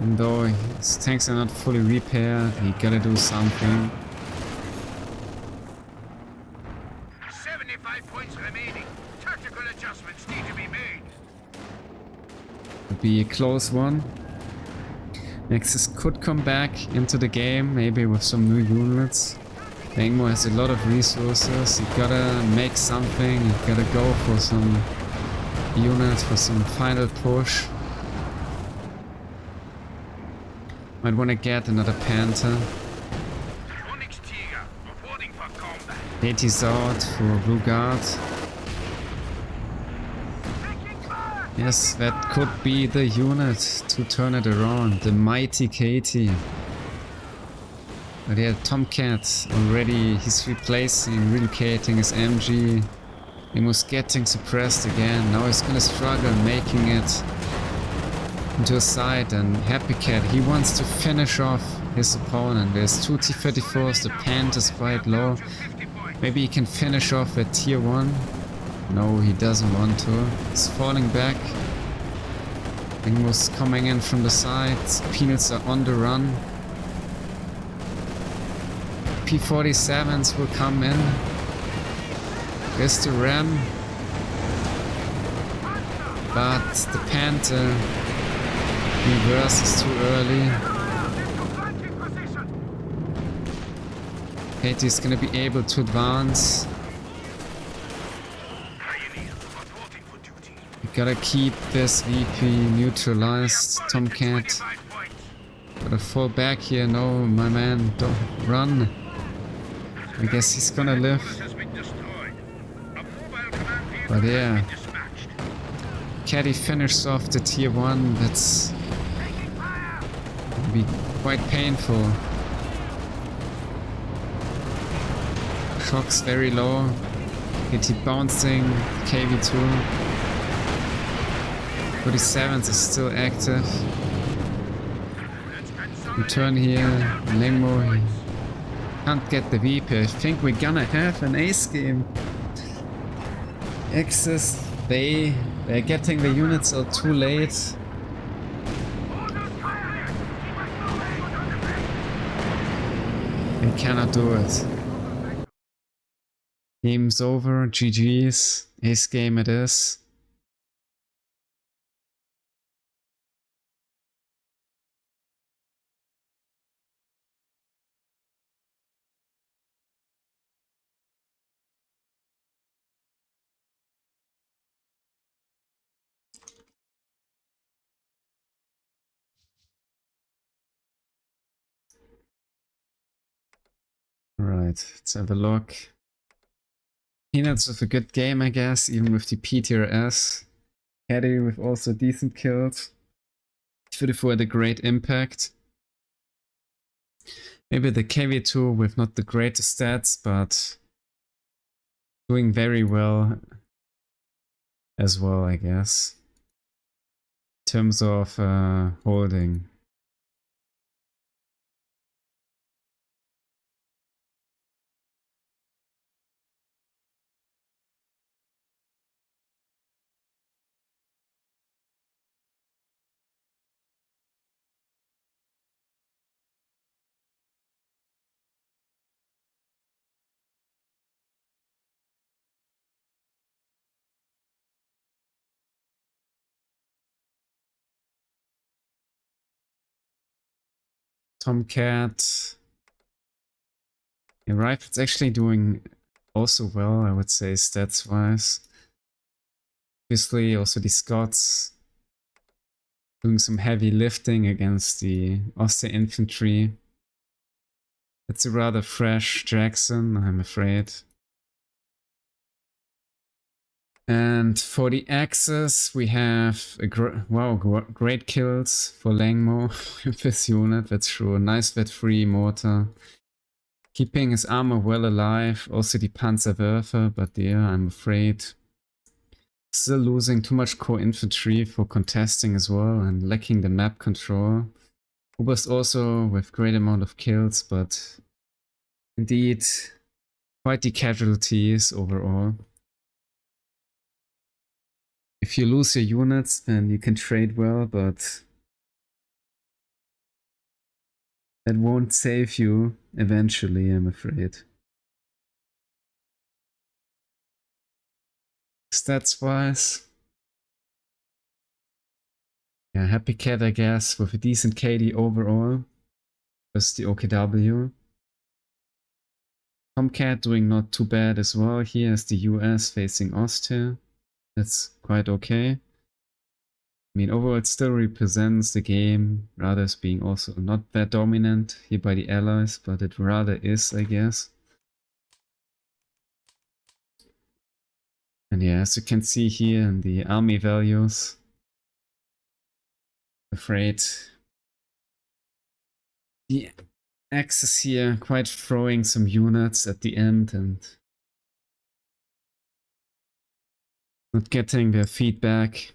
And though his tanks are not fully repaired, he gotta do something. 75 points remaining. Tactical adjustments need to be made. Would be a close one. Nexus could come back into the game, maybe with some new units. LengMo has a lot of resources. You gotta make something. You gotta go for some units, for some final push. Might wanna get another Panther. 80's out for BlueGuard. Yes, that could be the unit to turn it around. The mighty Katie. But yeah, TomCat already, he's relocating his MG. He was getting suppressed again. Now he's gonna struggle making it into a side. And HappyCat, he wants to finish off his opponent. There's two T-34s, the Pant is quite low. Maybe he can finish off at tier 1. No, he doesn't want to. He's falling back. LengMo's coming in from the sides. Peanuts are on the run. P-47s will come in. There's the Ram. But the Panther reverses too early. Katie's gonna be able to advance. We gotta keep this VP neutralized. TomCat. Gotta fall back here. No, my man, don't run. I guess he's gonna live. But yeah. Caddy finishes off the tier 1. That's gonna be quite painful. Shock's very low. KT bouncing. KV2. 47s is still active. Return here. LengMo can't get the VP. I think we're gonna have an ace game. Axis, they're getting the units out too late. They cannot do it. Game's over. GG's. Ace game it is. Alright, let's have a look. Peanuts with a good game, I guess, even with the PTRS. Caddy with also decent kills. 54 had a great impact. Maybe the KV2 with not the greatest stats, but doing very well as well, I guess. In terms of holding. TomCat. Yeah, Rifle's actually doing also well, I would say, stats-wise. Obviously, also the Scots doing some heavy lifting against the Austrian infantry. It's a rather fresh Jackson, I'm afraid. And for the Axis, we have a great kills for LengMo with this unit, that's true. Nice vet-free mortar. Keeping his armor well alive, also the Panzerwerfer, but there, I'm afraid. Still losing too much core infantry for contesting as well and lacking the map control. Oberst also with great amount of kills, but indeed quite the casualties overall. If you lose your units, then you can trade well, but that won't save you eventually, I'm afraid. Stats-wise, yeah, HappyCat, I guess, with a decent KD overall. Just the OKW. TomCat doing not too bad as well here as the US facing Austria. That's quite okay. I mean, overall it still represents the game rather as being also not that dominant here by the Allies, but it rather is, I guess. And yeah, as you can see here in the army values, I'm afraid the Axis here quite throwing some units at the end and not getting their feedback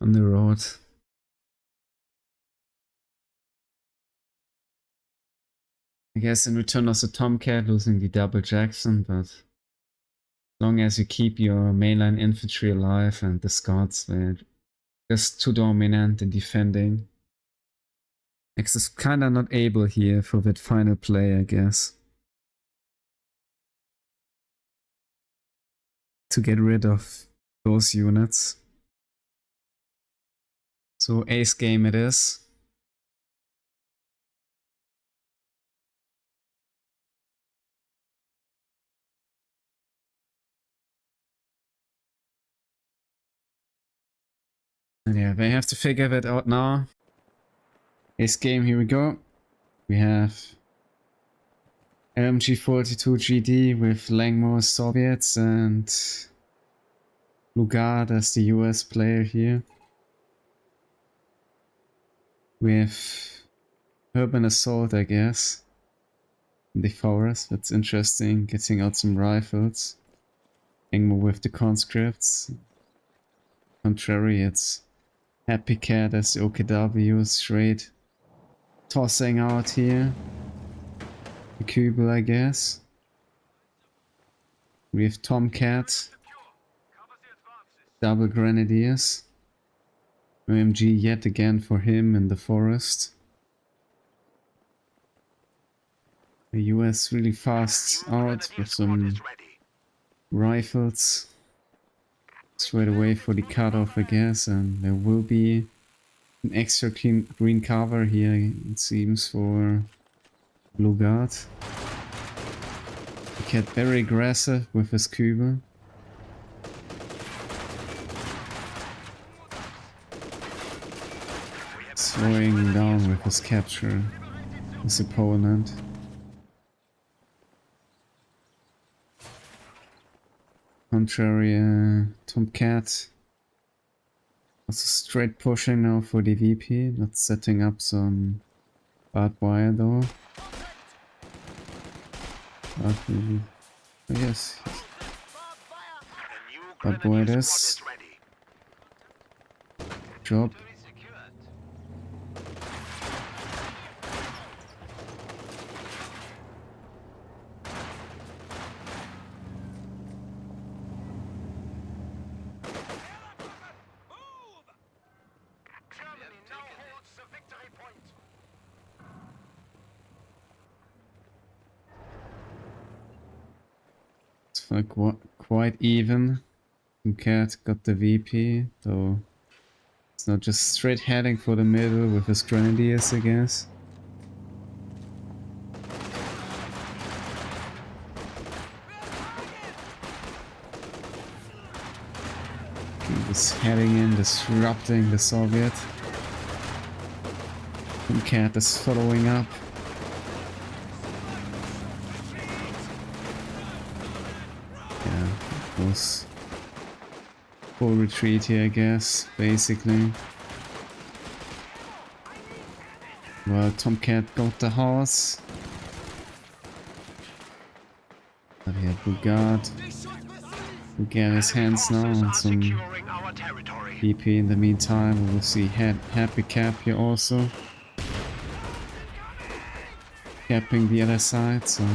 on the road. I guess in return also TomCat losing the double Jackson, but as long as you keep your mainline infantry alive and the Scots, they're just too dominant in defending. X is kinda not able here for that final play, I guess. To get rid of those units. So ace game it is. And yeah, they have to figure that out now. Ace game, here we go. We have LMG42GD with LengMo Soviets and BlueGuard as the US player here. With Urban Assault, I guess, in the forest. That's interesting, getting out some rifles. LengMo with the conscripts. Contrary, it's HappyCat as the OKW straight tossing out here. The Kübel, I guess. We have TomCat. Double Grenadiers. OMG yet again for him in the forest. The US really fast out with some rifles. Straight away for the cutoff, I guess, and there will be an extra green cover here, it seems, for BlueGuard. The cat very aggressive with his Kübel. Slowing down with his capture his opponent. contrary, TomCat also straight pushing now for the VP, not setting up some barbed wire though. But yes, barbed wire it is. Job. It's like quite even. TomCat got the VP, though it's not just straight heading for the middle with his grenadiers, I guess. Just heading in, disrupting the Soviet. TomCat is following up. Yeah, it was full retreat here, I guess, basically. Well, TomCat got the horse. But he had BlueGuard. We'll get his hands now on some BP in the meantime. We will see HappyCat here also. Capping the other side, so.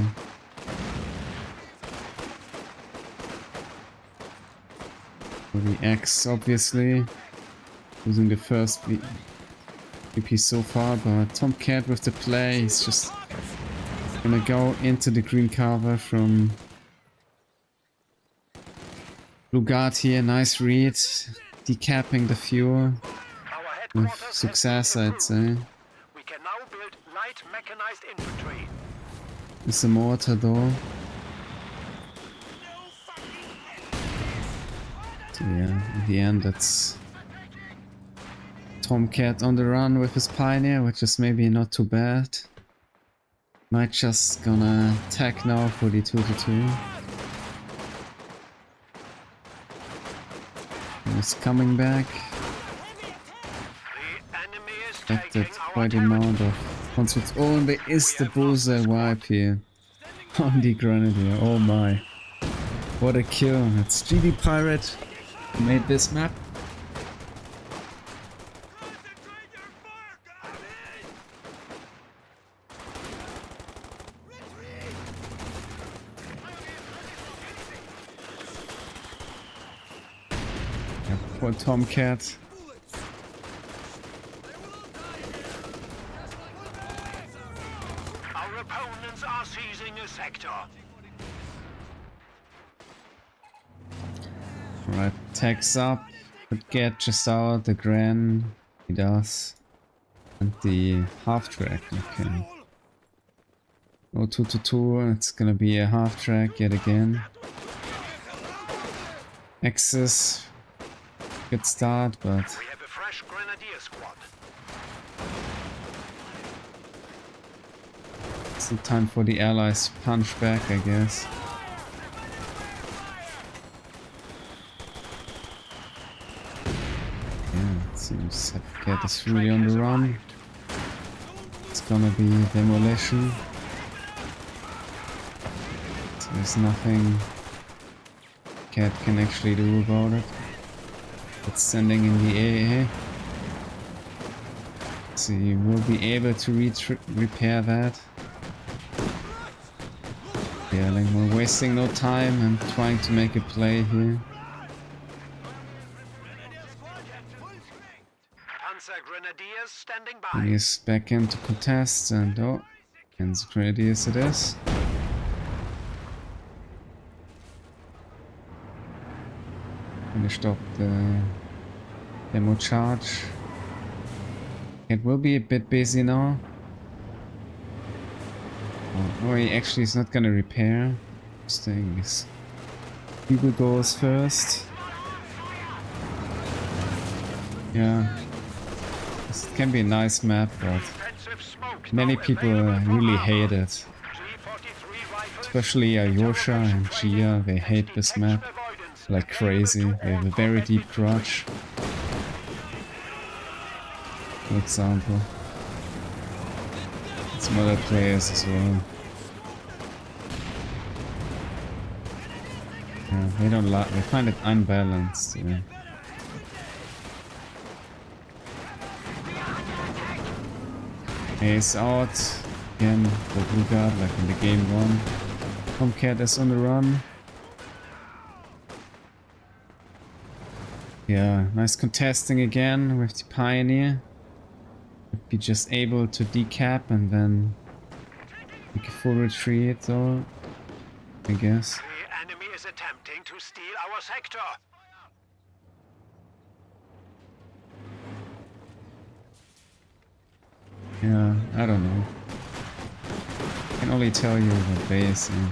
For the X, obviously. Losing the first BP so far, but TomCat with the play, he's just gonna go into the green cover from BlueGuard here, nice read, decapping the fuel with success, I'd say. We can now build light mechanized infantry. It's a mortar though. So yeah, in the end it's TomCat on the run with his Pioneer, which is maybe not too bad. Might just gonna attack now for the 2-2. He's coming back. Affected quite the amount of concepts. Oh, and there is the bullseye wipe here on the Grenadier. Oh my. What a kill. It's GD Pirate who made this map. For TomCat. Our opponents are seizing a sector. Right, tags up, but get just out the Gran. He does. And the half track, okay. Oh, 2-2, it's gonna be a half track yet again. Axis. Good start, but We have a fresh grenadier squad. it's the time for the allies to punch back, I guess. Yeah, it seems HappyCat is really on the run. It's gonna be demolition. So there's nothing Cat can actually do about it. It's sending in the AA. So you will be able to repair that. Yeah, LengMo wasting no time and trying to make a play here. Panzer grenadiers standing And by. he's back in to contest and oh, Panzer Grenadiers it is. Finished up the demo charge. It will be a bit busy now. Oh, he actually is not gonna repair. Staying his people goes first. Yeah, this can be a nice map, but Defensive smoke many now people available for really armor. hate it. G43 rifles. Especially Ayosha and Gia, they hate this map. Avoidance. like crazy. They have a very deep crotch, for example. Some other players as well. Yeah, they don't like. They find it unbalanced. Yeah. He's out again for BlueGuard, like in the game 1. TomCat is on the run. Yeah, nice contesting again with the Pioneer. Would be just able to decap and then make a full retreat, though, I guess. The enemy is attempting to steal our sector. Yeah, I don't know. I can only tell you the base. Yeah.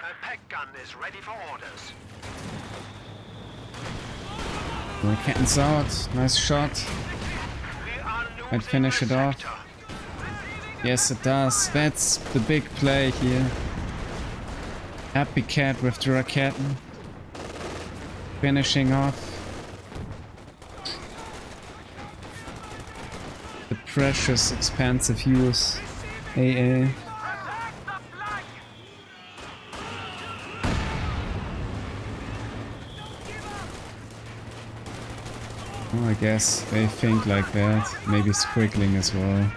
A peg gun is ready for orders. Well, Catton's out. Nice shot. We are Might losing finish the it off. sector. Yes, it does. That's the big play here. HappyCat with the Raketten. Finishing off the precious, expensive US AA. Well, I guess they think like that. Maybe squiggling as well.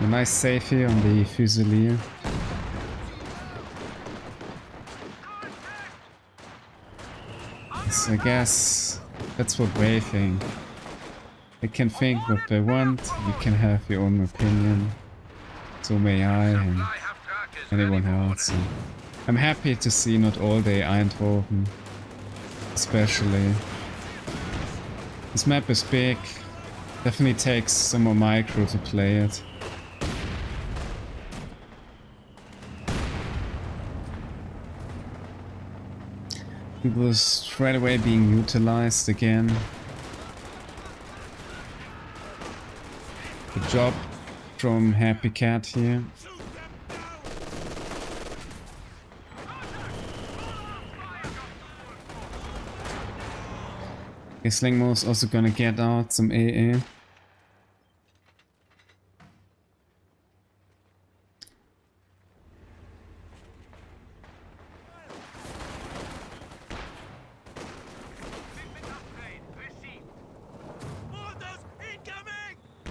A nice save here on the Fusilier. So I guess that's what they think. They can think what they want, you can have your own opinion. So may I and anyone else. And I'm happy to see not all day Eindhoven, especially. This map is big, definitely takes some more micro to play it. It was straight away being utilized again. Good job from HappyCat here. Guess LengMo is also gonna get out some AA.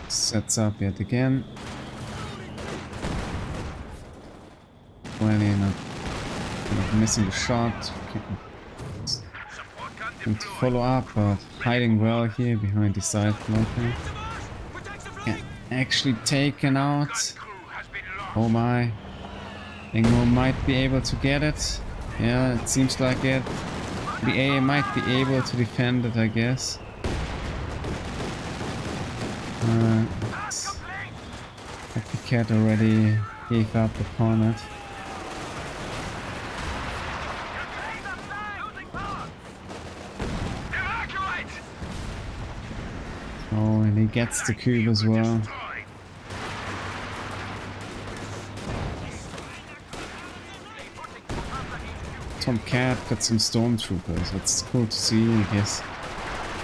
Sets up yet again. 20, not missing the shot. Going to follow up, but hiding well here behind the side blocker. Yeah, actually taken out. Oh my. LengMo might be able to get it. Yeah, it seems like it. The AA might be able to defend it, I guess. HappyCat already gave up upon it. Oh, and he gets the cube as well. TomCat got some stormtroopers. That's cool to see, I guess.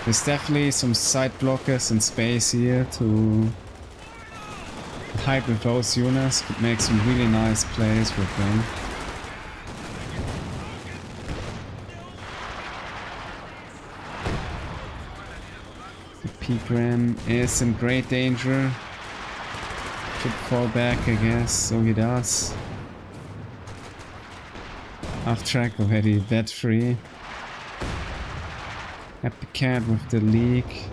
There's definitely some side blockers in space here to hide with those units. Could make some really nice plays with them. The P-Gran is in great danger. Should fall back, I guess. So he does. Off track already, dead free. HappyCat with the leak.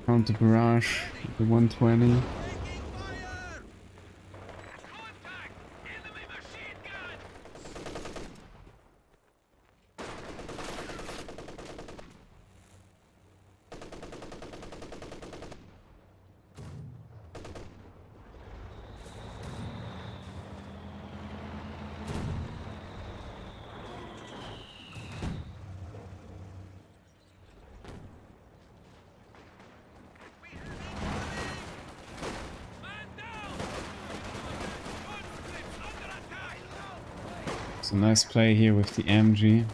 Counter barrage, the 120. So nice play here with the MG.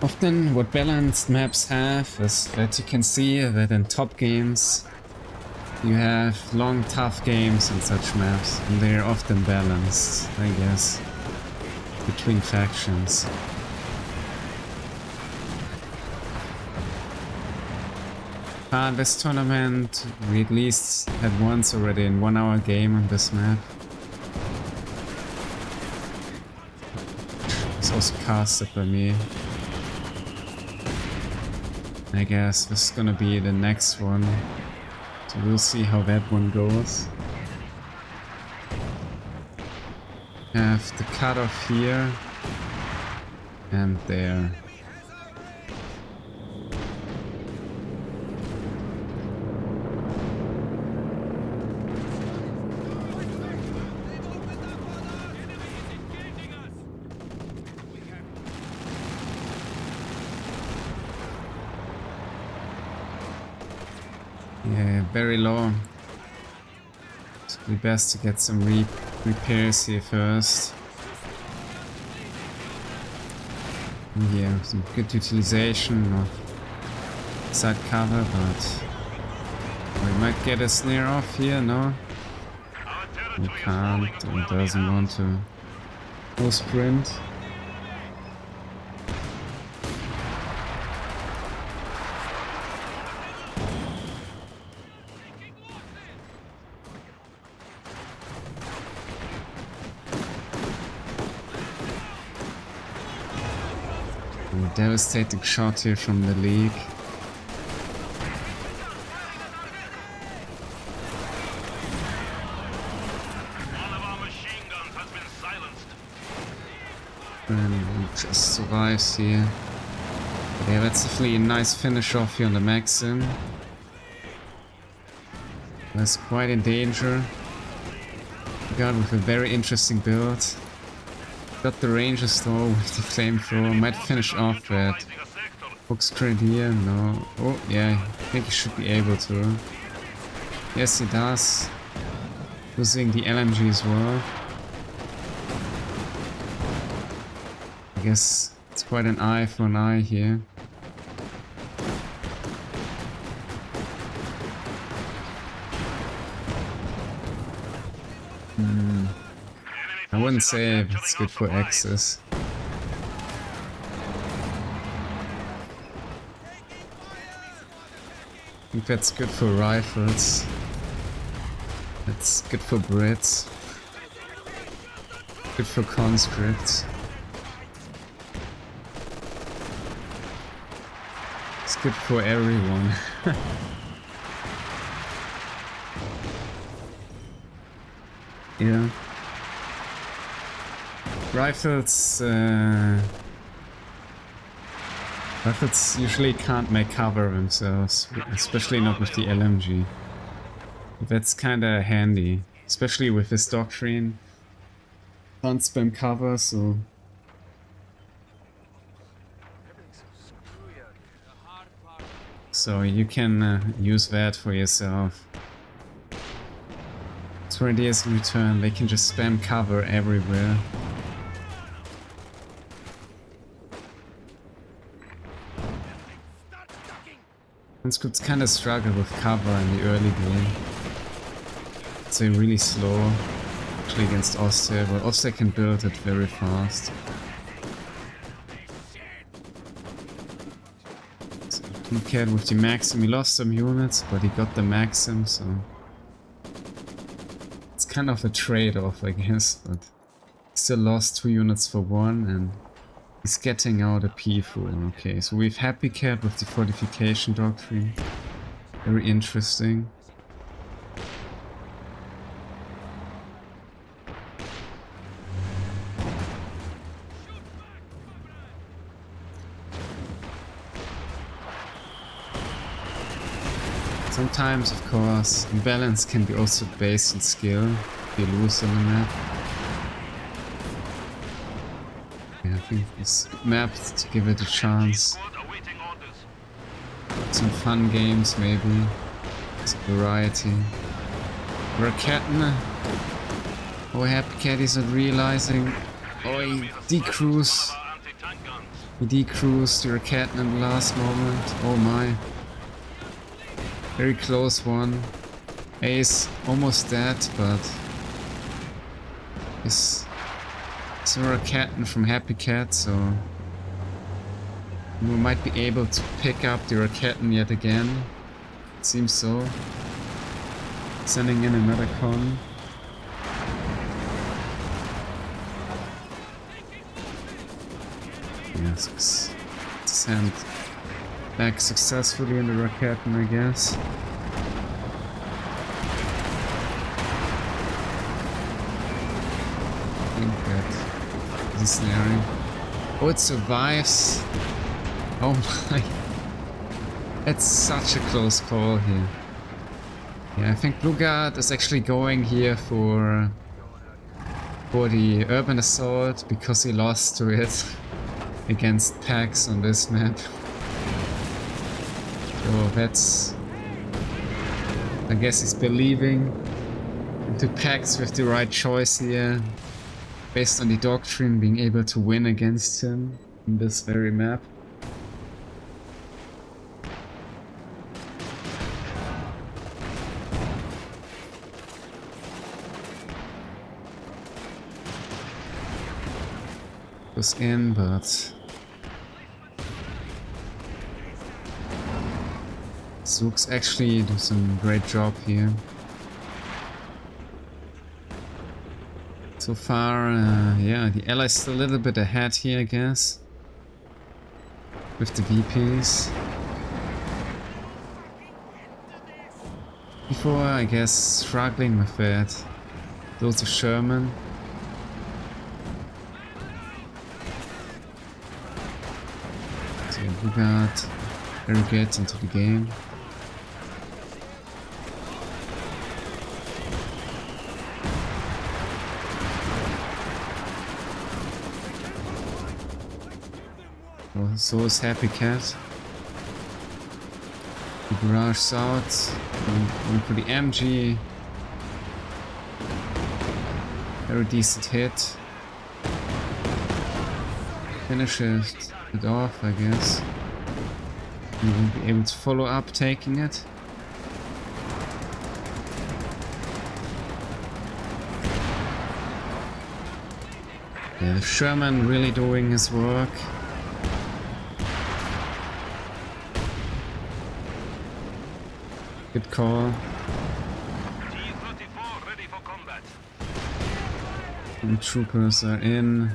Often what balanced maps have is that you can see that in top games you have long tough games in such maps, and they're often balanced, I guess, between factions. This tournament we at least had once already in 1 hour game on this map. It's also casted by me. I guess this is gonna be the next one, so we'll see how that one goes. Have the cutoff here and there. Yeah, very low. It's be best to get some repairs here first. Yeah, some good utilization of side cover, but we might get a snare off here, no? We can't, and doesn't want to go sprint. Devastating shot here from the league. One of our machine guns has been silenced. And just survives here. But yeah, that's definitely a nice finish off here on the Maxim. That's quite in danger. BlueGuard with a very interesting build. Got the ranges though with the flamethrower. Might finish off that hook straight here. No. Oh yeah, I think he should be able to. Yes, he does. Losing the LMG as well. I guess it's quite an eye for an eye here. I wouldn't say it's good for access. I think that's good for rifles. That's good for Brits. Good for conscripts. It's good for everyone. Yeah. Rifles usually can't make cover themselves, especially not with the LMG. That's kinda handy, especially with this doctrine. Can't spam cover, so... So you can use that for yourself. 20 years in return, they can just spam cover everywhere. Conscripts kinda struggle with cover in the early game. They're really slow, actually against Austria, but Austria can build it very fast. So TomCat with the Maxim, he lost some units, but he got the Maxim, so... It's kind of a trade-off, I guess, but... Still lost 2 units for 1, and... He's getting out a P4. Okay, so we've HappyCat with the fortification doctrine. Very interesting. Sometimes, of course, imbalance can be also based on skill. If you lose on the map. I think it's mapped to give it a chance. some fun games maybe. Some variety. Raketten. Oh, HappyCat is not realizing. Oh, he decrews. He decrews the Raketten in the last moment. Oh my. Very close one. Ace almost dead, but it's a Raketten from HappyCat, so we might be able to pick up the Raketten yet again. It seems so. Sending in another con. Yes, send back successfully in the Raketten, I guess. I think that is snaring. Oh, it survives. Oh my. It's such a close call here. Yeah, I think BlueGuard is actually going here for the urban assault because he lost to it against packs on this map. So that's, I guess he's believing into packs with the right choice here, based on the doctrine being able to win against him in this very map. Was in, but Zooks actually do some great job here. So far, yeah, the allies still a little bit ahead here, I guess, with the VPs. Before, I guess, struggling with that. Those of Sherman. So BlueGuard very good into the game. So is HappyCat. The garage is out. Going for the MG. Very decent hit. Finishes it off, I guess. You won't be able to follow up taking it. Yeah, the Sherman really doing his work. Good call. T-34 ready for combat. And troopers are in.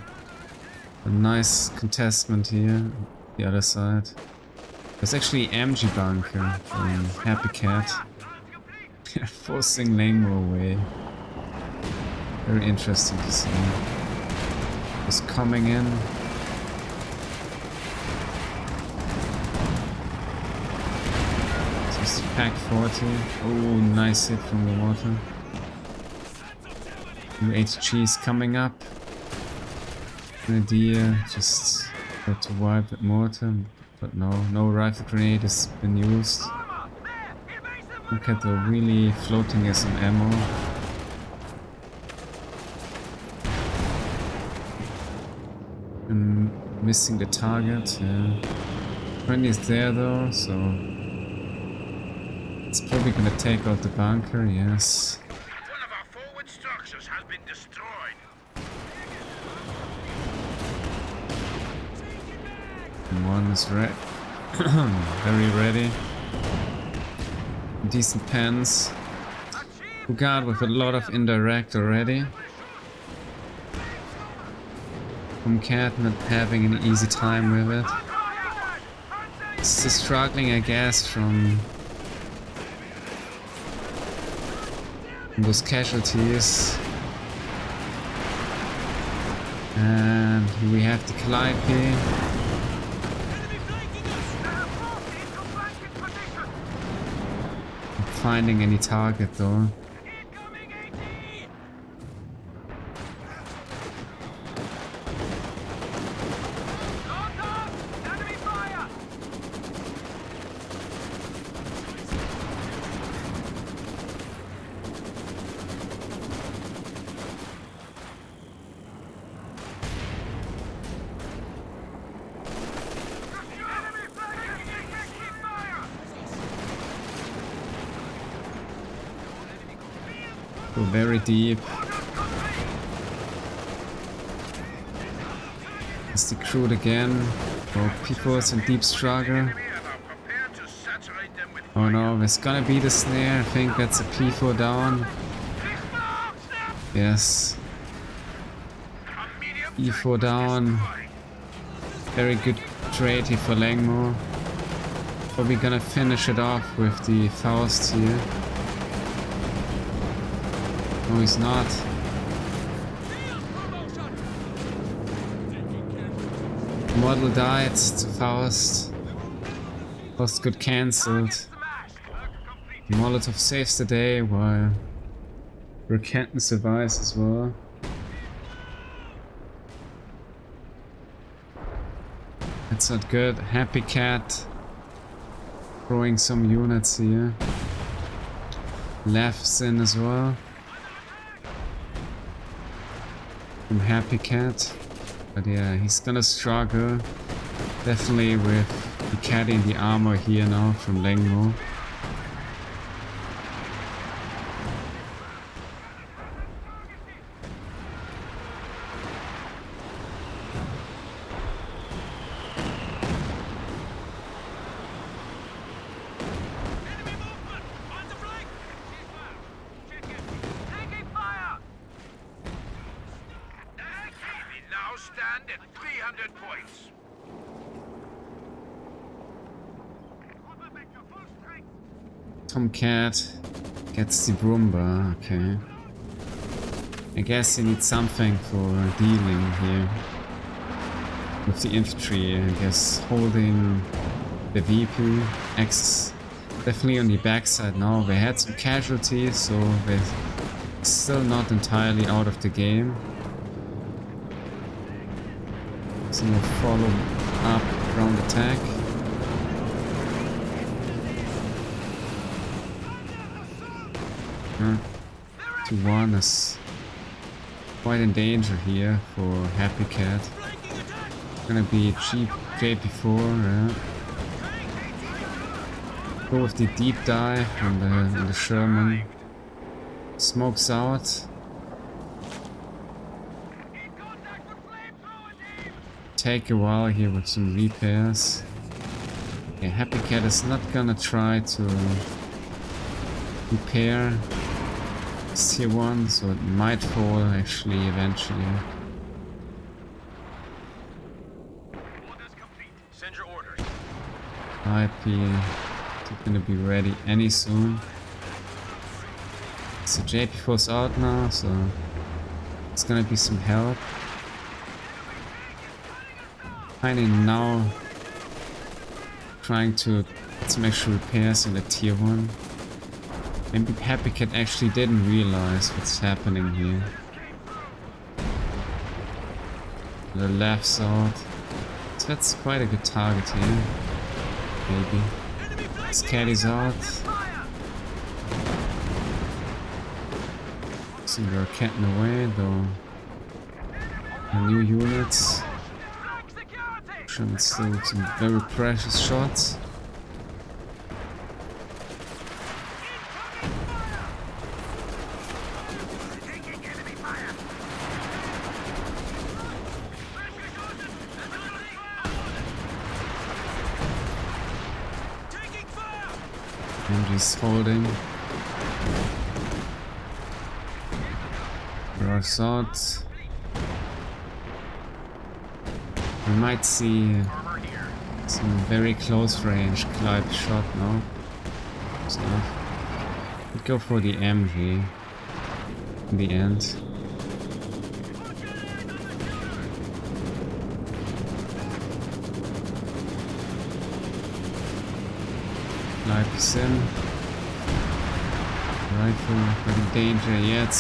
A nice contestment here. The other side. There's actually MG bunker from HappyCat. Forcing LengMo away. Very interesting to see. Just coming in. Just pack 40. Oh, nice hit from the water. New HG's coming up. An idea just got to wipe at mortar, but no rifle grenade has been used. Look at the really floating as some ammo. And missing the target, yeah. Friendly is there though, so it's probably gonna take out the bunker, yes. One of our forward structures has been destroyed. And one is very ready. Decent pens. BlueGuard with a lot of indirect already. TomCat not having an easy time with it. Still struggling, I guess, from those casualties. And we have the Calliope. Not finding any target though. Go very deep. It's the crude again. Oh, P4's in deep struggle. Oh no, there's gonna be the snare. I think that's a P4 down. Yes. E4 down. Very good trade here for LengMo. Probably gonna finish it off with the Faust here. No, he's not. Model died to Faust. Faust got cancelled. Molotov saves the day while Recanton survives as well. That's not good. HappyCat throwing some units here. Left's in as well. From HappyCat. But yeah, he's gonna struggle. Definitely with the cat in the armor here now from LengMo. Stand at 300 points. TomCat gets the Broomba, okay. I guess he needs something for dealing here. With the infantry, I guess holding the VP. X definitely on the backside now. They had some casualties, so they're still not entirely out of the game. So we'll follow up ground attack. Yeah. 2-1 is quite in danger here for HappyCat. Gonna be cheap JP4, yeah. Go with the deep dive on the Sherman. Smokes out. Take a while here with some repairs. Okay, HappyCat is not gonna try to repair this tier 1, so it might fall actually eventually. Send your orders. IP gonna be ready any soon. So JP4's out now, so it's gonna be some help. Finally now trying to get some extra repairs in the tier 1. Maybe HappyCat actually didn't realize what's happening here. The left's out. So that's quite a good target here. Maybe. This cat is out. So they're catting away though. The new units. Showing still some very precious shots. MG's holding. Rush out. We might see some very close range Clive shot now. So we'd go for the MG in the end. Clive is in. Rifle, but in danger yet.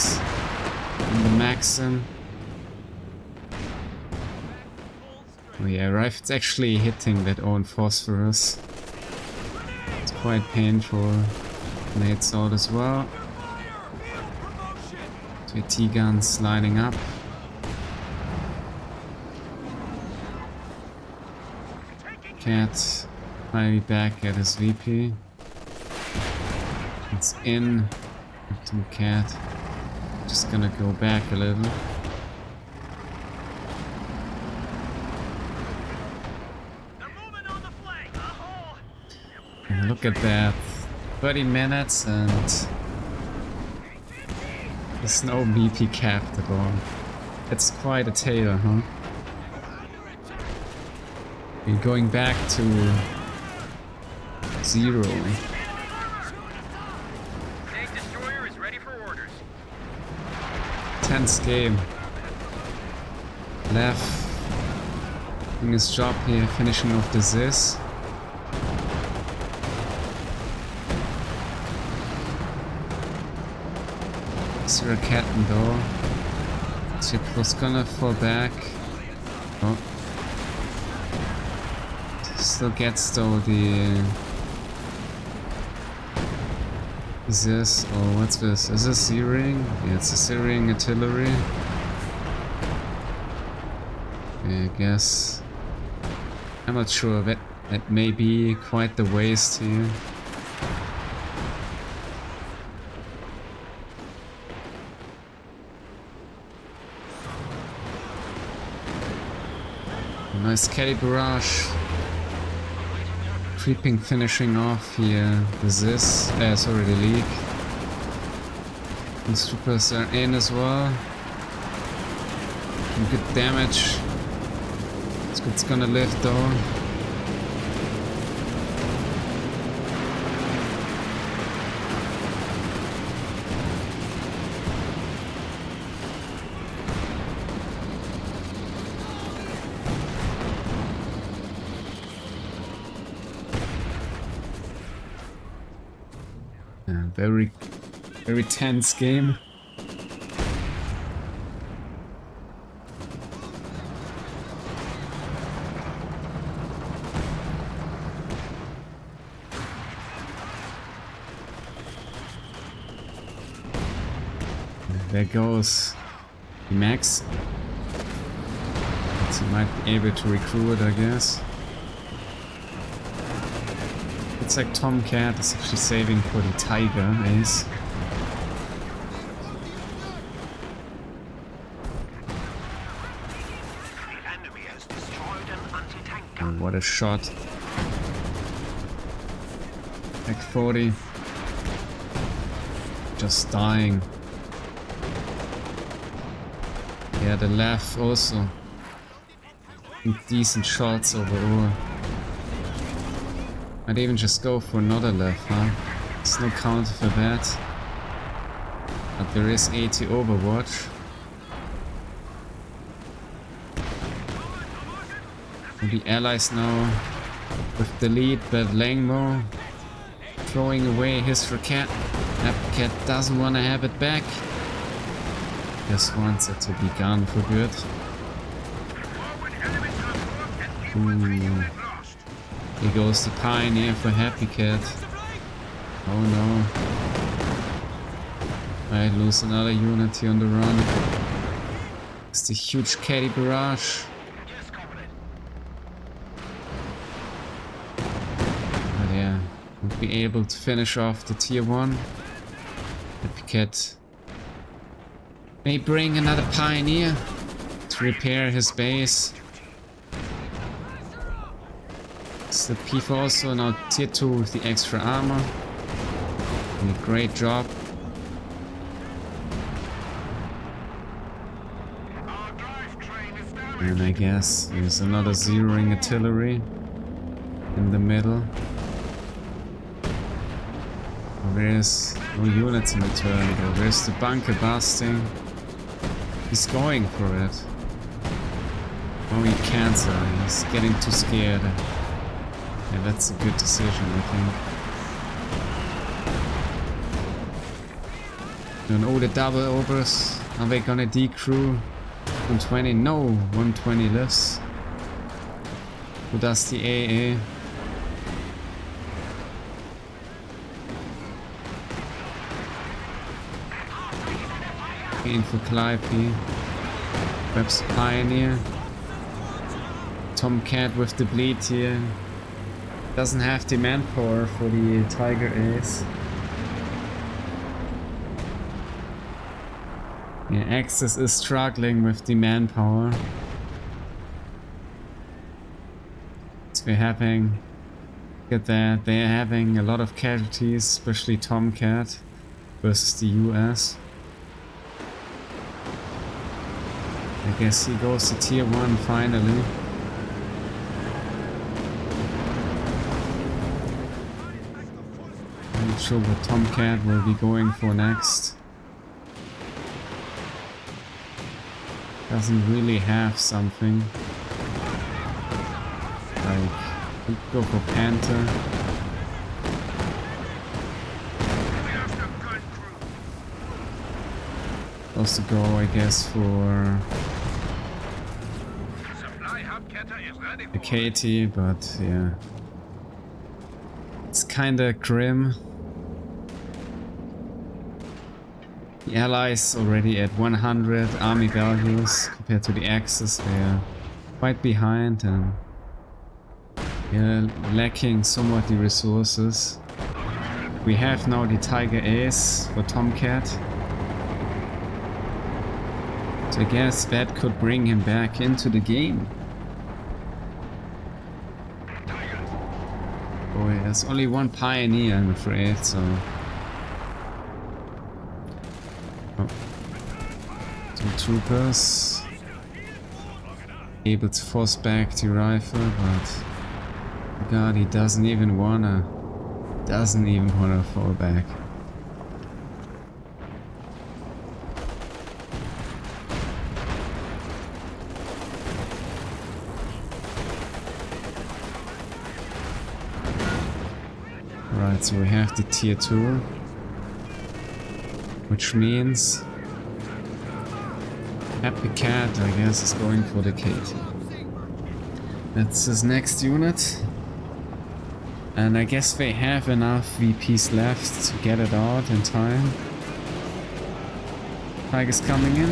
And the Maxim. Oh yeah, Rifle's actually hitting that own phosphorus. It's quite painful. Nade's out as well. 2 T-guns lining up. Cat finally back at his VP. It's in. TomCat. Just gonna go back a little. They're moving on the flank. Oh. And look at that. 30 minutes and there's no BP capped at all. It's quite a tale, huh? We're going back to 0. Tank destroyer is ready for orders. Tense game. Lev doing his job here, finishing off the Ziz. HappyCat and door. Ship was gonna fall back. Oh. Still gets though the is this? Oh, what's this? Is this Z-Ring? Yeah, it's a Z-Ring artillery. Yeah, I guess. I'm not sure, that may be quite the waste here. Nice caddy barrage. Creeping finishing off here. This sorry, the leak. The troopers are in as well. Some good damage. It's gonna live though. Very, very tense game. There goes Max. So he might be able to recruit, I guess. It's like TomCat is actually saving for the Tiger Ace. And what a shot. Like 40. Just dying. Yeah, the left also. Decent shots overall. I'd even just go for another left, huh? There's no counter for that. But there is 80 Overwatch. And the allies now with the lead, but LengMo throwing away his HappyCat. HappyCat doesn't want to have it back. Just wants it to be gone for good. Ooh. Here goes the Pioneer for HappyCat. Oh no. I lose another unit here on the run. It's the huge caddy barrage. But yeah, won't be able to finish off the tier 1. HappyCat may bring another Pioneer to repair his base. The P4 also now tier 2 with the extra armor. And a great job. And I guess there's another Z-Ring artillery in the middle. There's no units in the turn though. There's the bunker busting. He's going for it. Oh, he can't. He's getting too scared. Yeah, that's a good decision, I think. And all the double overs, are they gonna decrew? 120? No, 120 lives. Who does the AA? In for Calliope. Perhaps Pioneer. TomCat with the bleed here. Doesn't have the manpower for the Tiger Ace. Yeah, Axis is struggling with the manpower. So we're having... Look at that, they're having a lot of casualties, especially TomCat versus the US. I guess he goes to tier 1 finally. I'm not sure what TomCat will be going for next. Doesn't really have something. Like, could go for Panther. Also go, I guess, for the Katie, but yeah. It's kinda grim. The Allies already at 100 army values compared to the Axis. They are quite behind and yeah, lacking somewhat the resources. We have now the Tiger Ace for TomCat. So I guess that could bring him back into the game. Oh yeah, there's only one Pioneer, I'm afraid, so... Oh. Two troopers. Able to force back the rifle, but... God, he doesn't even wanna fall back. Right, so we have the tier 2, which means HappyCat, I guess, is going for the Katie. That's his next unit. And I guess they have enough VPs left to get it out in time. Tiger's coming in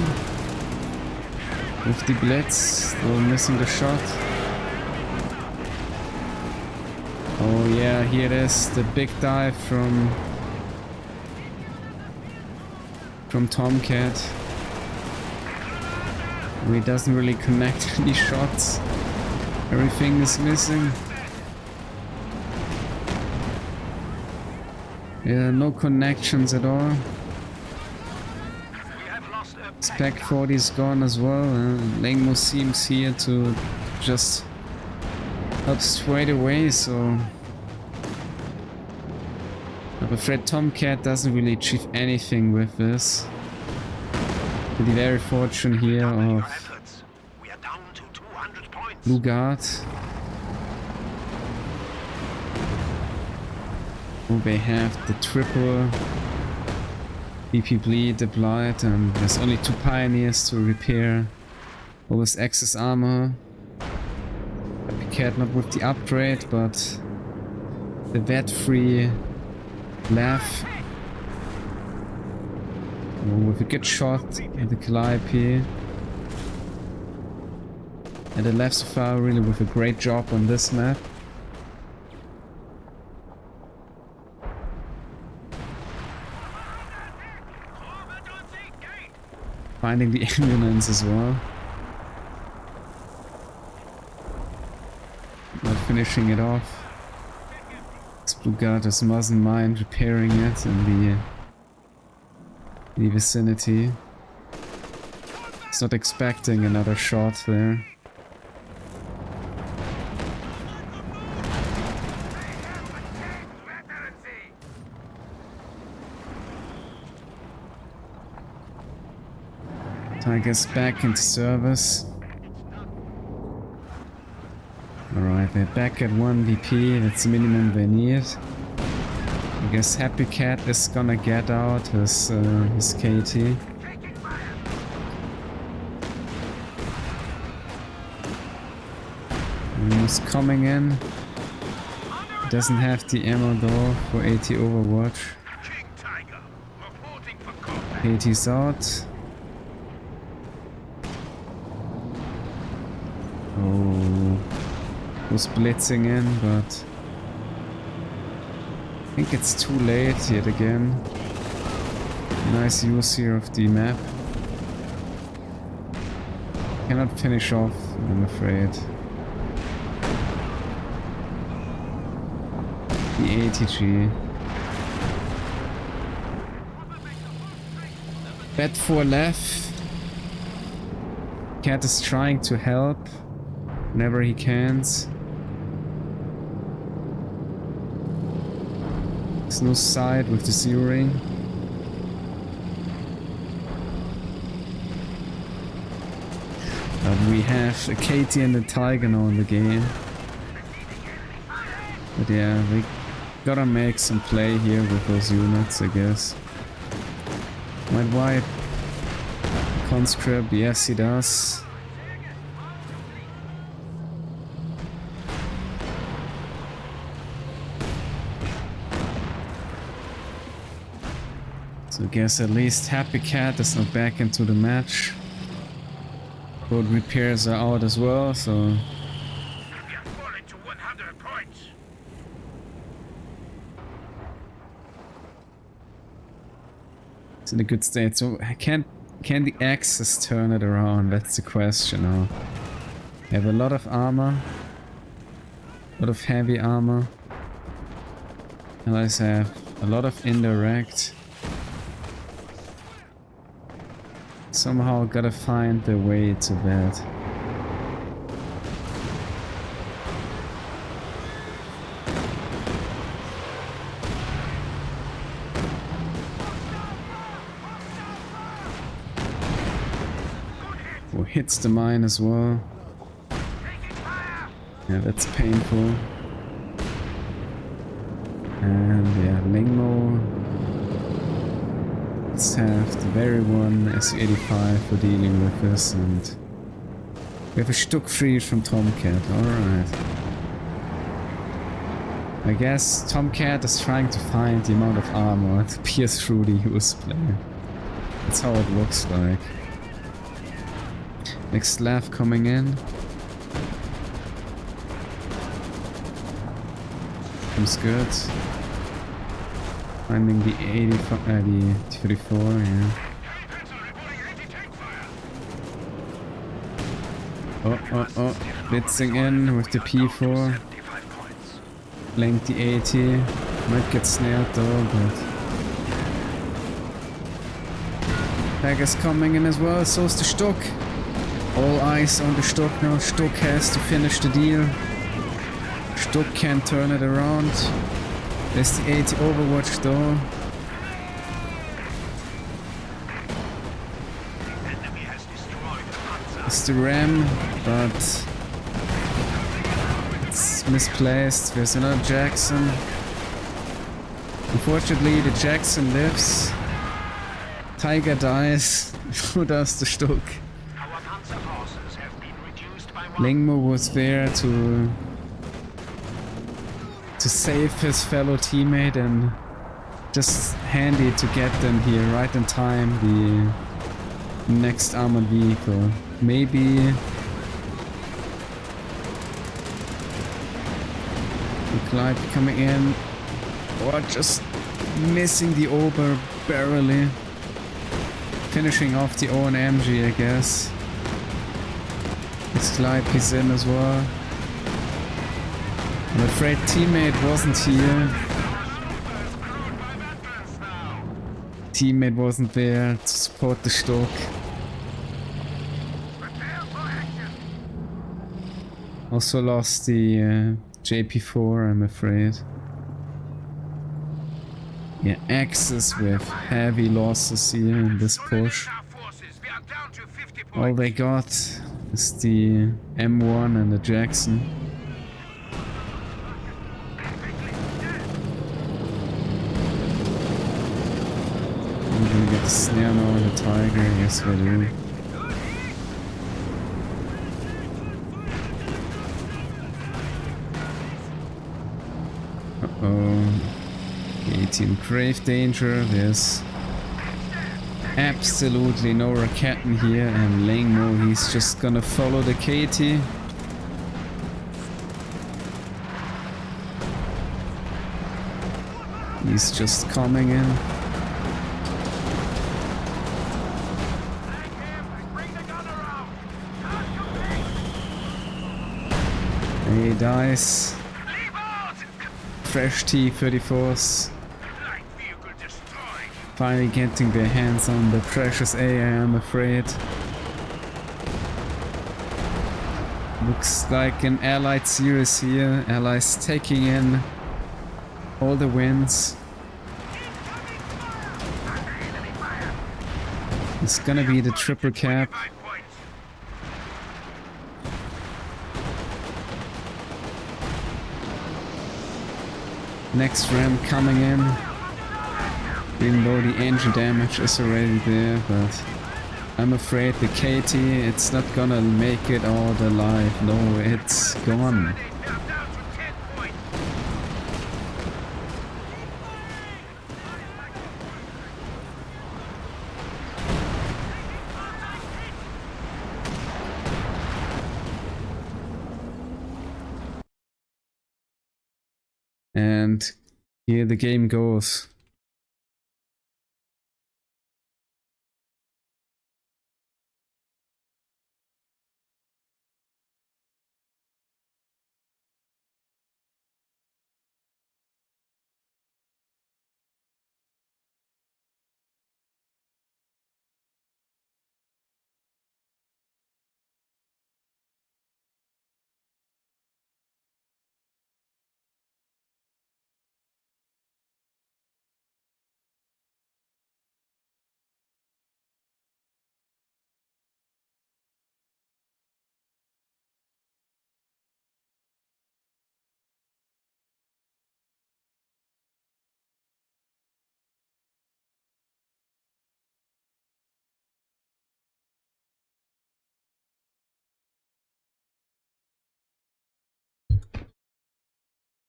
with the Blitz, still missing the shot. Oh yeah, here it is, the big dive from TomCat. He doesn't really connect any shots. Everything is missing. Yeah, no connections at all. Spec 40 is gone as well. LengMo seems here to just help straight away, so... I'm afraid TomCat doesn't really achieve anything with this. With the very fortune here of BlueGuard. Oh, they have the triple BP bleed applied, and there's only 2 Pioneers to repair all this excess armor. HappyCat not with the upgrade, but the vet-free laugh. Oh, with a good shot at the Calliope. And the left so far really with a great job on this map. Finding the ambulance as well. Not finishing it off. This BlueGuard just mustn't mind repairing it in the vicinity. It's not expecting another shot there. Tiger's back into service. Alright, they're back at 1 VP, that's the minimum they need. I guess HappyCat is gonna get out his KT. He's coming in. Doesn't have the ammo though for AT Overwatch. KT's out. Oh, was blitzing in, but I think it's too late yet again. Nice use here of the map. Cannot finish off, I'm afraid. The ATG. Bet 4 left. Cat is trying to help whenever he can. There's no side with the zeroing. But we have a Katie and a Tiger now in the game. But yeah, we gotta make some play here with those units, I guess. Might wipe Conscript, yes he does. So I guess at least HappyCat is not back into the match. Both repairs are out as well, so... It's in a good state. So can the Axis turn it around? That's the question now. I have a lot of armor. A lot of heavy armor. Allies have a lot of indirect. Somehow gotta find the way to that. Oh, hits the mine as well. Yeah, that's painful. And yeah, LengMo. Let's have the very one Su-85 for dealing with this, and we have a Stuck free from TomCat. Alright. I guess TomCat is trying to find the amount of armor to pierce through the US player. That's how it looks like. Next Slav coming in. Comes good. Finding the 85, the 34, yeah. Oh, blitzing in with the P4. Blank the 80. Might get snared though, but... Tag is coming in as well, so is the Stuck. All eyes on the Stuck now. Stuck has to finish the deal. Stuck can't turn it around. There's the 80 Overwatch though. It's the Ram, but it's misplaced. There's another Jackson. Unfortunately, the Jackson lives. Tiger dies. Who does the Stuck? LengMo was there to save his fellow teammate, and just handy to get them here right in time, the next armored vehicle. Maybe the Clyde coming in, or just missing the Ober barely, finishing off the ONMG, I guess. This Clyde is in as well. I'm afraid teammate wasn't here. Teammate wasn't there to support the Stuck. Also lost the JP4, I'm afraid. Yeah, Axis with heavy losses here in this push. All they got is the M1 and the Jackson. I'm gonna get the snare now on the Tiger, yes we do. Uh-oh. 18 grave danger, there's absolutely no Racketten here, and LengMo, he's just gonna follow the Katie. He's just coming in. He dies. Fresh T-34s. Finally getting their hands on the precious AI, I'm afraid. Looks like an Allied series here. Allies taking in all the wins. It's gonna be the triple cap. Next ram coming in. Even though the engine damage is already there, but I'm afraid the KT, it's not gonna make it all alive. No, it's gone. And here the game goes.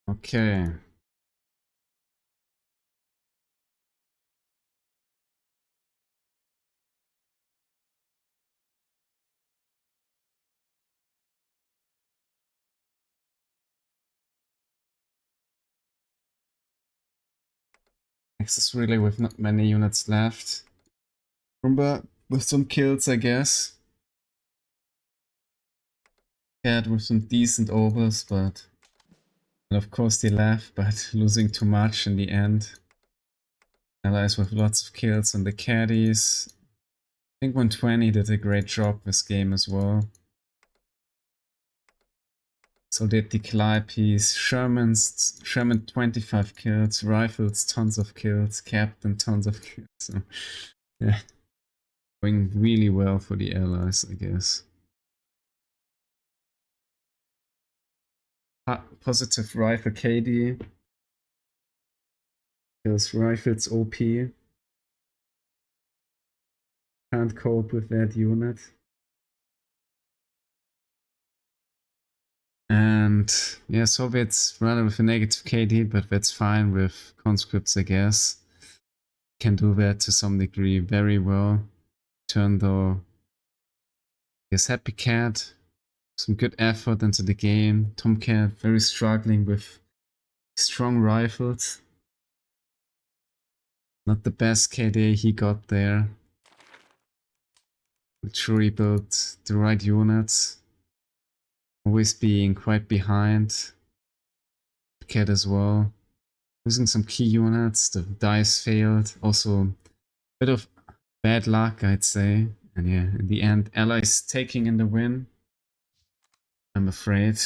Okay. Axis relay with not many units left. Rumba with some kills, I guess. Cat with some decent overs, but... And of course they left, but losing too much in the end. Allies with lots of kills and the caddies. I think 120 did a great job this game as well. So did the Calliope's, Sherman 25 kills, Rifles tons of kills, Captain tons of kills. So, yeah, going really well for the Allies, I guess. Positive Rifle KD. Kills Rifles OP. Can't cope with that unit. And yeah, Soviets rather with a negative KD, but that's fine with conscripts, I guess. Can do that to some degree very well. Turn though, yes, HappyCat, some good effort into the game. TomCat very struggling with strong rifles. Not the best KD he got there. But sure he built the right units. Always being quite behind. Cat as well. Losing some key units, the dice failed. Also, a bit of bad luck, I'd say. And yeah, in the end, Allies taking in the win, I'm afraid.